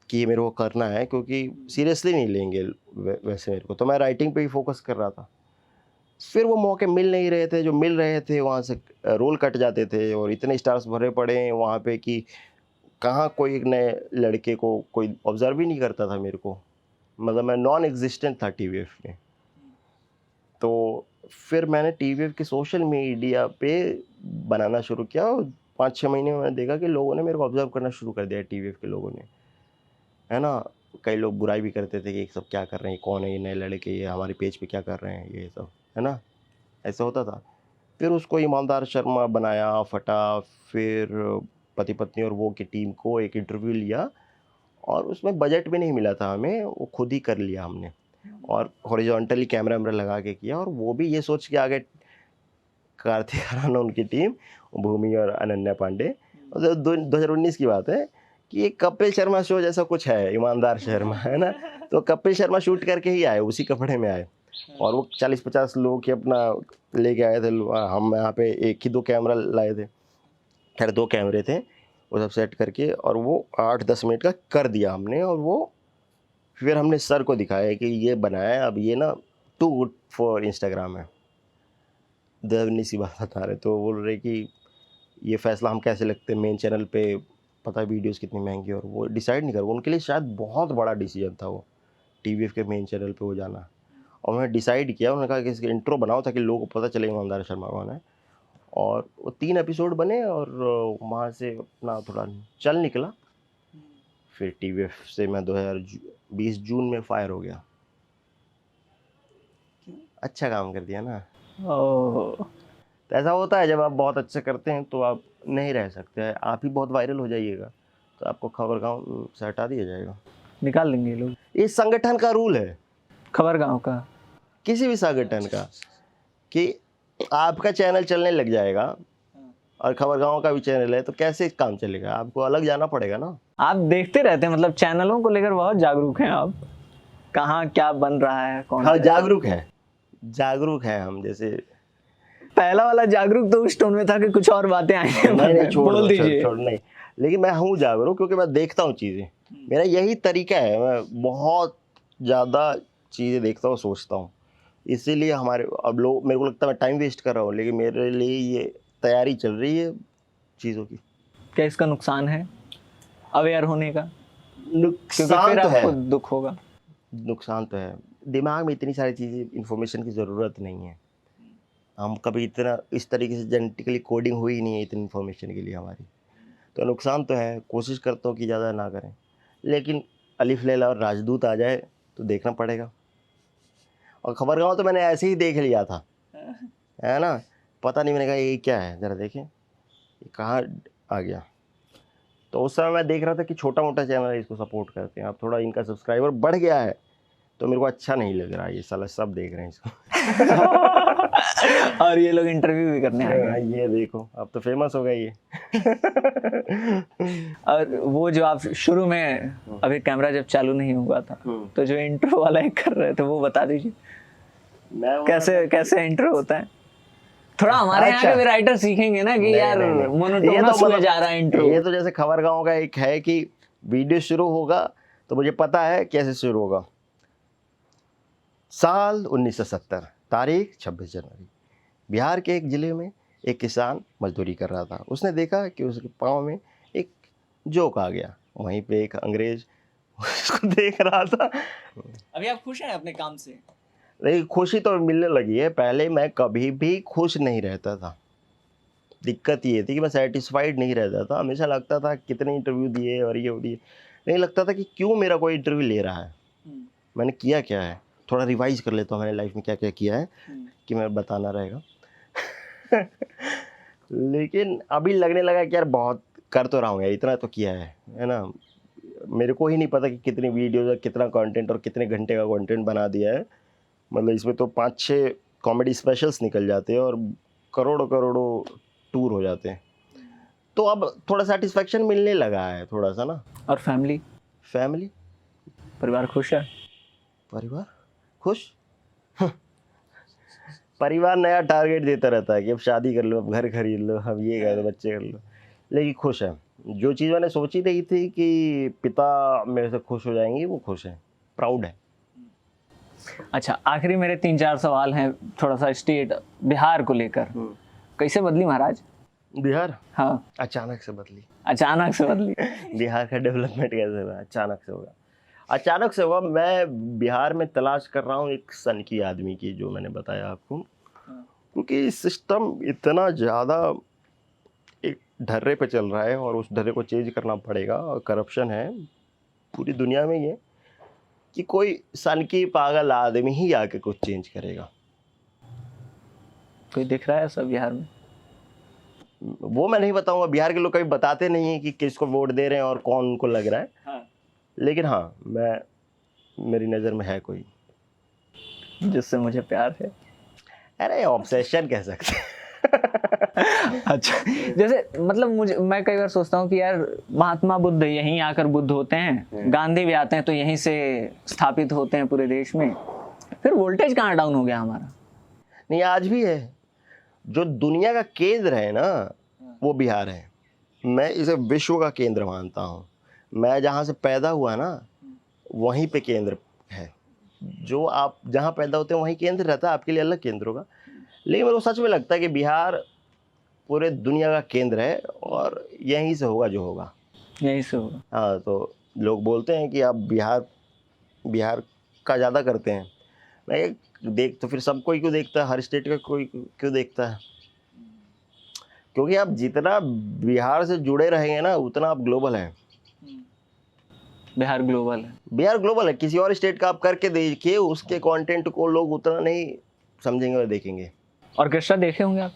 कि ये मेरे को करना है, क्योंकि सीरियसली नहीं लेंगे वैसे मेरे को, तो मैं राइटिंग पे ही फोकस कर रहा था। फिर वो मौके मिल नहीं रहे थे, जो मिल रहे थे वहाँ से रोल कट जाते थे, और इतने स्टार्स भरे पड़े हैं वहाँ पे कि कहाँ कोई एक नए लड़के को कोई ऑब्जर्व ही नहीं करता था मेरे को, मतलब मैं नॉन एग्जिस्टेंट था टीवीएफ में। तो फिर मैंने टीवीएफ के सोशल मीडिया पे बनाना शुरू किया, और 5-6 महीने में मैंने देखा कि लोगों ने मेरे को ऑब्जर्व करना शुरू कर दिया, टीवीएफ के लोगों ने, है ना। कई लोग बुराई भी करते थे कि ये सब क्या कर रहे हैं, कौन है ये नए लड़के, ये हमारे पेज पे क्या कर रहे हैं, ये सब, है ना, ऐसा होता था। फिर उसको ईमानदार शर्मा बनाया, फटा, फिर पति पत्नी और वो की टीम को एक इंटरव्यू लिया, और उसमें बजट भी नहीं मिला था हमें, वो खुद ही कर लिया हमने, और हॉरिजॉन्टली कैमरा वैमरा लगा के किया, और वो भी ये सोच के आगे कार्तिक आर्यन और उनकी टीम, भूमि और अनन्या पांडे, 2019 की बात है कि एक कपिल शर्मा शो जैसा कुछ है, ईमानदार शर्मा, है ना। तो कपिल शर्मा शूट करके ही आए, उसी कपड़े में आए, और वो 40-50 लोग के अपना लेके आए थे। हम यहाँ पे 1 ही 2 कैमरा लाए थे, खैर 2 कैमरे थे, वो सब सेट करके, और वो 8-10 मिनट का कर दिया हमने, और वो फिर हमने सर को दिखाया कि ये बनाया है, अब ये ना टू गुड फॉर इंस्टाग्राम है। 10 सी बात बता रहे, तो बोल रहे कि ये फैसला हम कैसे लगते हैं मेन चैनल पे, पता है वीडियोस कितनी महंगी, और वो डिसाइड नहीं कर, उनके लिए शायद बहुत बड़ा डिसीजन था वो टीवीएफ के मेन चैनल पे वो जाना। और उन्होंने डिसाइड किया, उन्होंने कहा कि इसके इंट्रो बनाओ ताकि लोगों को पता चले ईमानदार शर्मा कौन है, और वो 3 एपिसोड बने, और वहाँ से अपना थोड़ा चल निकला। फिर टीवीएफ से मैं 2020 जून में फायर हो गया। अच्छा काम कर दिया ना। ओह, तो ऐसा होता है, जब आप बहुत अच्छा करते हैं तो आप नहीं रह सकते, आप ही बहुत वायरल हो जाइएगा तो आपको खबरगांव से हटा दिया जाएगा। निकाल देंगे ये लोग। इस संगठन का रूल है, खबर गांव का, किसी भी संगठन का, कि आपका चैनल चलने लग जाएगा और खबरगांव का भी चैनल है तो कैसे काम चलेगा? आपको अलग जाना पड़ेगा ना। आप देखते रहते हैं, मतलब चैनलों को लेकर बहुत जागरूक हैं आप, कहाँ क्या बन रहा है कौन हाँ, सा- जागरूक है हम। जैसे पहला वाला जागरूक तो उस टोन में था कि कुछ और बातें आएंगे, नहीं, छोड़ बोल दो, दीजिए। छोड़ नहीं। लेकिन मैं हूँ जागरूक क्योंकि मैं देखता हूँ चीज़ें। मेरा यही तरीका है, मैं बहुत ज़्यादा चीज़ें देखता हूँ, सोचता हूँ। इसीलिए हमारे अब लोग, मेरे को लगता है मैं टाइम वेस्ट कर रहा हूँ, लेकिन मेरे लिए ये तैयारी चल रही है चीज़ों की। क्या इसका नुकसान है अवेयर होने का? क्योंकि नुकसान फिर तो है, आपको दुख होगा। नुकसान तो है। दिमाग में इतनी सारी चीज़ें, इन्फॉर्मेशन की ज़रूरत नहीं है। हम कभी इतना इस तरीके से जेनेटिकली कोडिंग हुई ही नहीं है इतनी इन्फॉर्मेशन के लिए हमारी। तो नुकसान तो है, कोशिश करता हूँ कि ज़्यादा ना करें, लेकिन अलिफ लैला और राजदूत आ जाए तो देखना पड़ेगा। और खबरगांव तो मैंने ऐसे ही देख लिया था, है ना। पता नहीं, मैंने कहा ये क्या है, ज़रा देखें ये कहाँ आ गया। तो उस समय मैं देख रहा था कि छोटा मोटा चैनल है, इसको सपोर्ट करते हैं। अब थोड़ा इनका सब्सक्राइबर बढ़ गया है तो मेरे को अच्छा नहीं लग रहा है, ये साला सब देख रहे हैं इसको। और ये लोग इंटरव्यू भी करने आ गए। ये देखो अब तो फेमस हो गई ये। और वो जो आप शुरू में, अभी कैमरा जब चालू नहीं हुआ था, तो जो इंट्रो वाला एक कर रहे थे वो बता दीजिए, कैसे कैसे इंट्रो होता है? थोड़ा हमारे यहाँ अच्छा। के भी राइटर सीखेंगे ना कि यार ये मोनोटोनस हुए मतलब जा रहा है इंट्रो। ये तो जैसे खबरगांव का एक है कि वीडियो शुरू होगा तो मुझे पता है कैसे शुरू होगा। साल 1970, तारीख 26 जनवरी। बिहार के एक ज़िले में एक किसान मजदूरी कर रहा था। उसने देखा कि उसके पाँव में एक जोक आ गया। वहीं पे एक अंग्रेज उसको देख रहा था। अभी आप खुश हैं अपने काम से? लेकिन खुशी तो मिलने लगी है, पहले मैं कभी भी खुश नहीं रहता था। दिक्कत ये थी कि मैं सेटिस्फाइड नहीं रहता था। हमेशा लगता था कितने इंटरव्यू दिए और ये हो दिए, नहीं लगता था कि क्यों मेरा कोई इंटरव्यू ले रहा है, मैंने किया क्या है। थोड़ा रिवाइज कर लेता हूँ मैंने लाइफ में क्या क्या किया है कि मैं बताना रहेगा। लेकिन अभी लगने लगा कि यार बहुत कर तो रहा हूँ यार, इतना तो किया है ना। मेरे को ही नहीं पता कि कितनी वीडियोज़, कितना कंटेंट और कितने घंटे का कंटेंट बना दिया है। मतलब इसमें तो 5-6 कॉमेडी स्पेशल्स निकल जाते हैं और करोड़ों करोड़ों टूर हो जाते हैं। तो अब थोड़ा सेटिस्फेक्शन मिलने लगा है थोड़ा सा ना। और फैमिली, फैमिली, परिवार खुश है? परिवार खुश। परिवार नया टारगेट देता रहता है कि अब शादी कर लो, अब घर खरीद लो, अब ये कर लो, बच्चे कर लो। लेकिन खुश है। जो चीज़ मैंने सोची नहीं थी कि पिता मेरे से खुश हो जाएंगे, वो खुश है, प्राउड है। अच्छा, आखिरी मेरे 3-4 सवाल हैं, थोड़ा सा स्टेट बिहार को लेकर। कैसे बदली महाराज? बिहार हाँ, अचानक से बदली। अचानक से बदली। बिहार का डेवलपमेंट कैसे हुआ? अचानक से होगा, अचानक से हुआ। मैं बिहार में तलाश कर रहा हूँ एक सन की आदमी की, जो मैंने बताया आपको, क्योंकि सिस्टम इतना ज़्यादा एक ढर्रे पे चल रहा है और उस ढर्रे को चेंज करना पड़ेगा। और करप्शन है पूरी दुनिया में ये, कि कोई सन की पागल आदमी ही आके कुछ चेंज करेगा। कोई दिख रहा है सब बिहार में? वो मैं नहीं बताऊंगा, बिहार के लोग कभी बताते नहीं हैं कि किसको वोट दे रहे हैं और कौन उनको लग रहा है। हाँ। लेकिन हाँ, मेरी नज़र में है कोई जिससे मुझे प्यार है। अरे ऑब्सेशन कह सकते हैं। अच्छा, जैसे मतलब मैं कई बार सोचता हूँ कि यार महात्मा बुद्ध यहीं आकर बुद्ध होते हैं, गांधी भी आते हैं तो यहीं से स्थापित होते हैं पूरे देश में, फिर वोल्टेज कहाँ डाउन हो गया हमारा? नहीं, आज भी है। जो दुनिया का केंद्र है ना, वो बिहार है। मैं इसे विश्व का केंद्र मानता हूँ। मैं जहाँ से पैदा हुआ ना, वहीं पे केंद्र है। जो आप जहाँ पैदा होते हैं वहीं केंद्र रहता है, आपके लिए अलग केंद्र होगा। लेकिन मेरे को सच में लगता है कि बिहार पूरे दुनिया का केंद्र है और यहीं से होगा जो होगा। यहीं से होगा। हाँ, तो लोग बोलते हैं कि आप बिहार का ज़्यादा करते हैं। मैं देख तो फिर सब कोई क्यों देखता है, हर स्टेट का कोई क्यों देखता है? क्योंकि आप जितना बिहार से जुड़े रहेंगे ना, उतना आप ग्लोबल हैं। बिहार ग्लोबल है। बिहार ग्लोबल है। किसी और स्टेट का आप करके देखिए, उसके कंटेंट को लोग उतना नहीं समझेंगे और देखेंगे। ऑर्केस्ट्रा देखे होंगे आप?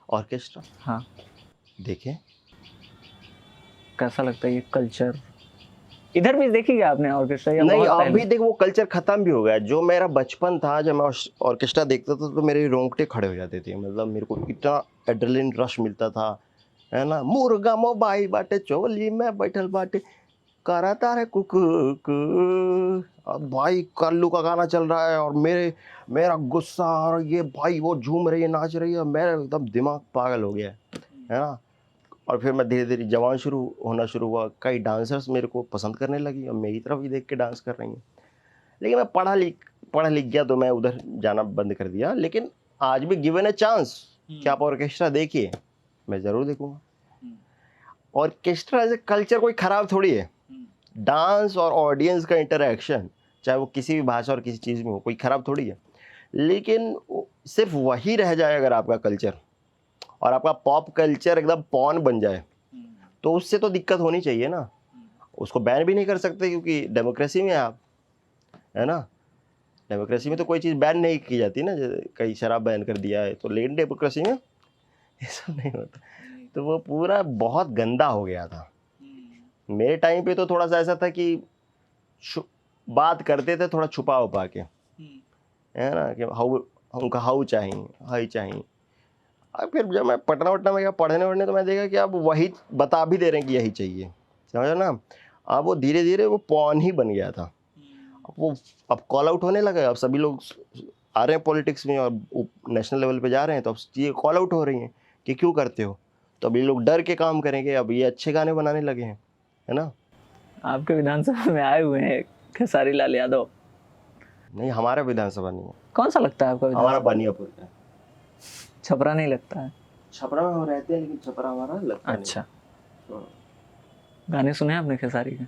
ऑर्केस्ट्रा हाँ। देखें। कैसा लगता है ये कल्चर? इधर भी देखी क्या आपने ऑर्केस्ट्रा या नहीं, बहुत अभी पहले? देख वो कल्चर खत्म भी हो गया। जो मेरा बचपन था, जब मैं ऑर्केस्ट्रा देखता था तो मेरे रोंगटे खड़े हो जाते थे। मतलब मेरे को इतना एड्रेनलिन रश मिलता था, है ना। मुर्गा मोबाई बाटे चोली में बैठल बाटे कराता है कुकू कु। अब भाई कल्लू का गाना चल रहा है और मेरा गुस्सा, और ये भाई वो झूम रही है, नाच रही है, मेरा एकदम दिमाग पागल हो गया है ना। और फिर मैं धीरे धीरे जवान होना शुरू हुआ। कई डांसर्स मेरे को पसंद करने लगी और मेरी तरफ ही देख के डांस कर रही हैं। लेकिन मैं पढ़ा लिख गया तो मैं उधर जाना बंद कर दिया। लेकिन आज भी गिवन ए चांस कि आप ऑर्केस्ट्रा देखिए, मैं ज़रूर देखूंगा। ऑर्केस्ट्रा एज ए कल्चर कोई ख़राब थोड़ी है। डांस और ऑडियंस का इंटरेक्शन, चाहे वो किसी भी भाषा और किसी चीज़ में हो, कोई ख़राब थोड़ी है। लेकिन सिर्फ वही रह जाए अगर आपका कल्चर, और आपका पॉप कल्चर एकदम पॉन बन जाए, तो उससे तो दिक्कत होनी चाहिए ना। उसको बैन भी नहीं कर सकते क्योंकि डेमोक्रेसी में आप, है ना। डेमोक्रेसी में तो कोई चीज़ बैन नहीं की जाती ना। जैसे कहीं शराब बैन कर दिया है तो, लेकिन डेमोक्रेसी में ये सब नहीं होता। तो वो पूरा बहुत गंदा हो गया था। मेरे टाइम पे तो थोड़ा सा ऐसा था कि बात करते थे थोड़ा छुपा उपा के, है ना, कि हमको हाउ चाहिए, हाई चाहिए। और फिर जब मैं पटना वटना में गया पढ़ने वढ़ने, तो मैं देखा कि अब वही बता भी दे रहे हैं कि यही चाहिए, समझ ना। अब वो धीरे धीरे वो पॉन ही बन गया था। अब कॉल आउट होने लगा। अब सभी लोग आ रहे हैं पॉलिटिक्स में और नेशनल लेवल पे जा रहे हैं, तो अब ये कॉल आउट हो रही हैं कि क्यों करते हो। तो अब ये लोग डर के काम करेंगे। अब ये अच्छे गाने बनाने लगे हैं, है ना। आपके विधानसभा में आए हुए हैं खेसारी लाल यादव। नहीं, हमारा विधानसभा नहीं है, कौन सा लगता है आपका हमारा विधानसभा? बनियापुर का है। छपरा नहीं लगता है? छपरा में हम रहते हैं, लेकिन छपरा हमारा लगता नहीं। अच्छा, हाँ। गाने सुने आपने खेसारी के?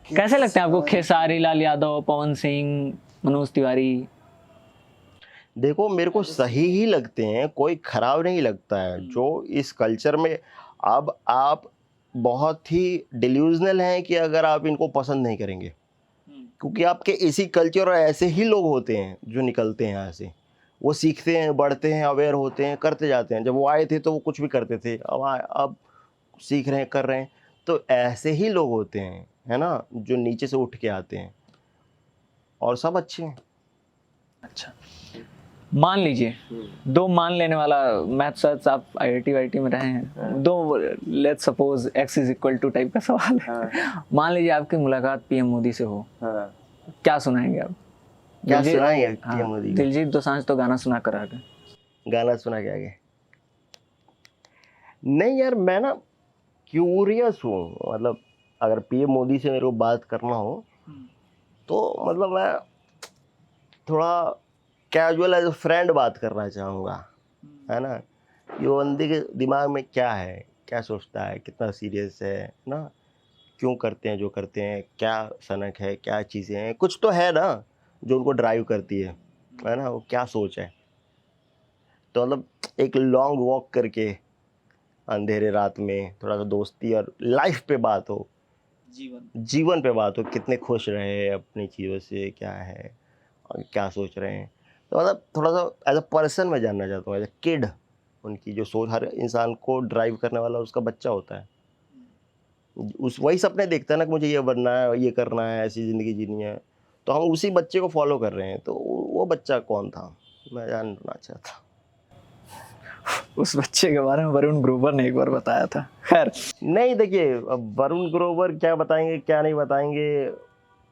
कैसे लगते हैं आपको खेसारी लाल यादव, पवन सिंह, मनोज तिवारी? देखो, मेरे को सही ही लगते हैं, कोई खराब नहीं लगता है। जो इस कल्चर में, अब आप बहुत ही डिल्यूजनल हैं कि अगर आप इनको पसंद नहीं करेंगे, क्योंकि आपके इसी कल्चर और ऐसे ही लोग होते हैं जो निकलते हैं यहाँ से। वो सीखते हैं, बढ़ते हैं, अवेयर होते हैं, करते जाते हैं। जब वो आए थे तो वो कुछ भी करते थे, अब सीख रहे हैं, कर रहे हैं। तो ऐसे ही लोग होते हैं, है ना, जो नीचे से उठ के आते हैं, और सब अच्छे हैं। अच्छा, मान लीजिए दो मान लेने वाला, मैथ्स आप आईआईटी वाईटी में रहे हैं, दो let's suppose x is equal to type का सवाल है। मान लीजिए आपकी मुलाकात पीएम मोदी से हो, क्या सुनाएंगे आप? क्या दिलजीत- सुनाएंगे हाँ, पीएम मोदी को? दिलजीत दोसांझ तो गाना सुना कर आ गए। गाना सुना के आगे? नहीं यार, मैं ना क्यूरियस हूँ। मतलब अगर पीएम मोदी से मेरे को बात करना हो तो मतलब मैं थोड़ा कैजुअल एज अ फ्रेंड बात करना चाहूँगा, है ना। ये बंदे के दिमाग में क्या है, क्या सोचता है, कितना सीरियस है ना, क्यों करते हैं जो करते हैं, क्या सनक है, क्या चीज़ें हैं, कुछ तो है ना जो उनको ड्राइव करती है ना, वो क्या सोच है। तो मतलब एक लॉन्ग वॉक करके अंधेरे रात में थोड़ा सा दोस्ती और लाइफ पे बात हो, जीवन पे बात हो, कितने खुश रहे अपनी चीज़ों से, क्या है और क्या सोच रहे हैं। तो मतलब थोड़ा सा एज अ पर्सन मैं जानना चाहता हूँ, एज अ किड। उनकी जो सोच, हर इंसान को ड्राइव करने वाला उसका बच्चा होता है। उस वही सपने देखता है ना कि मुझे ये बनना है, ये करना है, ऐसी ज़िंदगी जीनी है। तो हम उसी बच्चे को फॉलो कर रहे हैं। तो वो बच्चा कौन था, मैं जानना चाहता हूँ। उस बच्चे के बारे में वरुण ग्रोवर ने एक बार बताया था। खैर, नहीं, देखिए, अब वरुण ग्रोवर क्या बताएंगे क्या नहीं बताएंगे,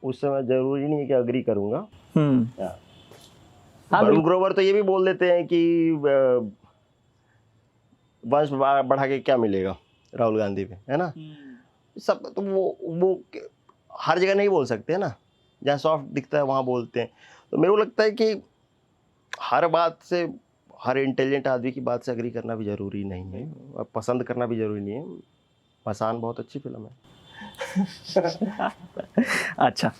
उस समय जरूरी नहीं है कि अग्री करूँगा। हाँ, वरुण ग्रोवर तो ये भी बोल देते हैं कि वंश बढ़ा के क्या मिलेगा राहुल गांधी पे, है ना। सब तो वो हर जगह नहीं बोल सकते, है ना। जहाँ सॉफ्ट दिखता है वहाँ बोलते हैं। तो मेरे को लगता है कि हर बात से, हर इंटेलिजेंट आदमी की बात से अग्री करना भी ज़रूरी नहीं है, और पसंद करना भी ज़रूरी नहीं है। मसान बहुत अच्छी फिल्म है। अच्छा,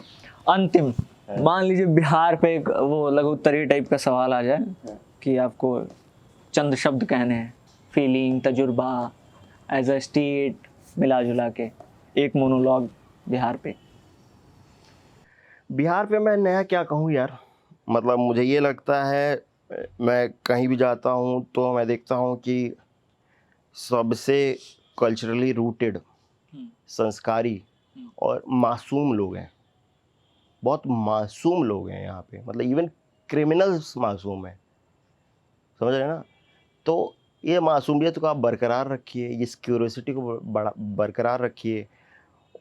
अंतिम, मान लीजिए बिहार पे एक वो लघु उत्तरीय टाइप का सवाल आ जाए कि आपको चंद शब्द कहने हैं, फीलिंग, तजुर्बा, एज अ स्टेट, मिला जुला के एक मोनोलॉग बिहार पे। बिहार पे मैं नया क्या कहूँ यार। मतलब मुझे ये लगता है, मैं कहीं भी जाता हूँ तो मैं देखता हूँ कि सबसे कल्चरली रूटेड, संस्कारी और मासूम लोग हैं, बहुत मासूम लोग हैं यहाँ पे, मतलब इवन क्रिमिनल्स मासूम हैं, समझ रहे हैं ना। तो ये मासूमियत को आप बरकरार रखिए, इस क्यूरोसिटी को बड़ा बरकरार रखिए,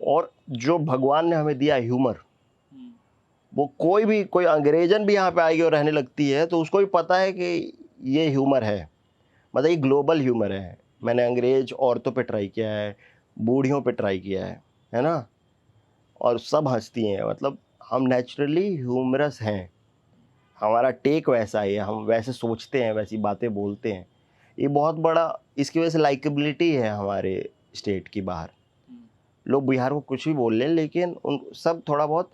और जो भगवान ने हमें दिया ह्यूमर, वो कोई अंग्रेजन भी यहाँ पे आएगी और रहने लगती है तो उसको भी पता है कि ये ह्यूमर है, मतलब ये ग्लोबल ह्यूमर है। मैंने अंग्रेज औरतों पे ट्राई किया है, बूढ़ियों पे ट्राई किया है ना, और सब हंसती हैं। मतलब हम नेचुरली ह्यूमरस हैं, हमारा टेक वैसा है, हम वैसे सोचते हैं, वैसी बातें बोलते हैं। ये बहुत बड़ा, इसकी वजह से लाइकेबिलिटी है हमारे स्टेट की बाहर। लोग बिहार को कुछ भी बोल लें, लेकिन उन सब थोड़ा बहुत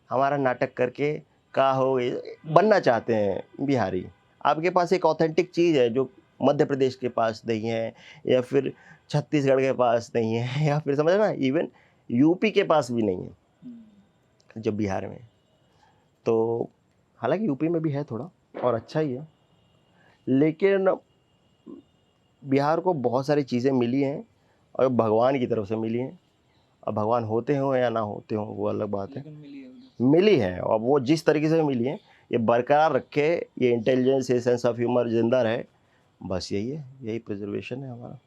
हमारा नाटक करके का हो बनना चाहते हैं बिहारी। आपके पास एक ऑथेंटिक चीज़ है जो मध्य प्रदेश के पास नहीं है, या फिर छत्तीसगढ़ के पास नहीं है, या फिर समझ ना इवन यूपी के पास भी नहीं है जब बिहार में। तो हालांकि यूपी में भी है थोड़ा, और अच्छा ही है, लेकिन बिहार को बहुत सारी चीज़ें मिली हैं और भगवान की तरफ से मिली हैं। अब भगवान होते हों या ना होते हों वो अलग बात है, मिली है, और वो जिस तरीके से मिली है ये बरकरार रखे, ये इंटेलिजेंस, ये सेंस ऑफ ह्यूमर जिंदा रहे, बस यही है, यही प्रिजर्वेशन है हमारा।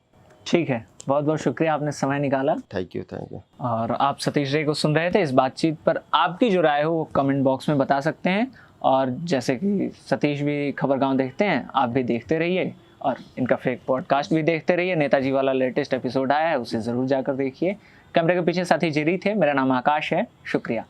ठीक है, बहुत बहुत शुक्रिया, आपने समय निकाला। Thank you, thank you. और आप सतीश रे को सुन रहे थे। इस बातचीत पर आपकी जो राय हो वो कमेंट बॉक्स में बता सकते हैं, और जैसे कि सतीश भी खबरगांव देखते हैं, आप भी देखते रहिए, और इनका फेक पॉडकास्ट भी देखते रहिए। नेताजी वाला लेटेस्ट एपिसोड आया है, उसे ज़रूर जाकर देखिए। कैमरे के पीछे साथी जेरी थे, मेरा नाम आकाश है, शुक्रिया।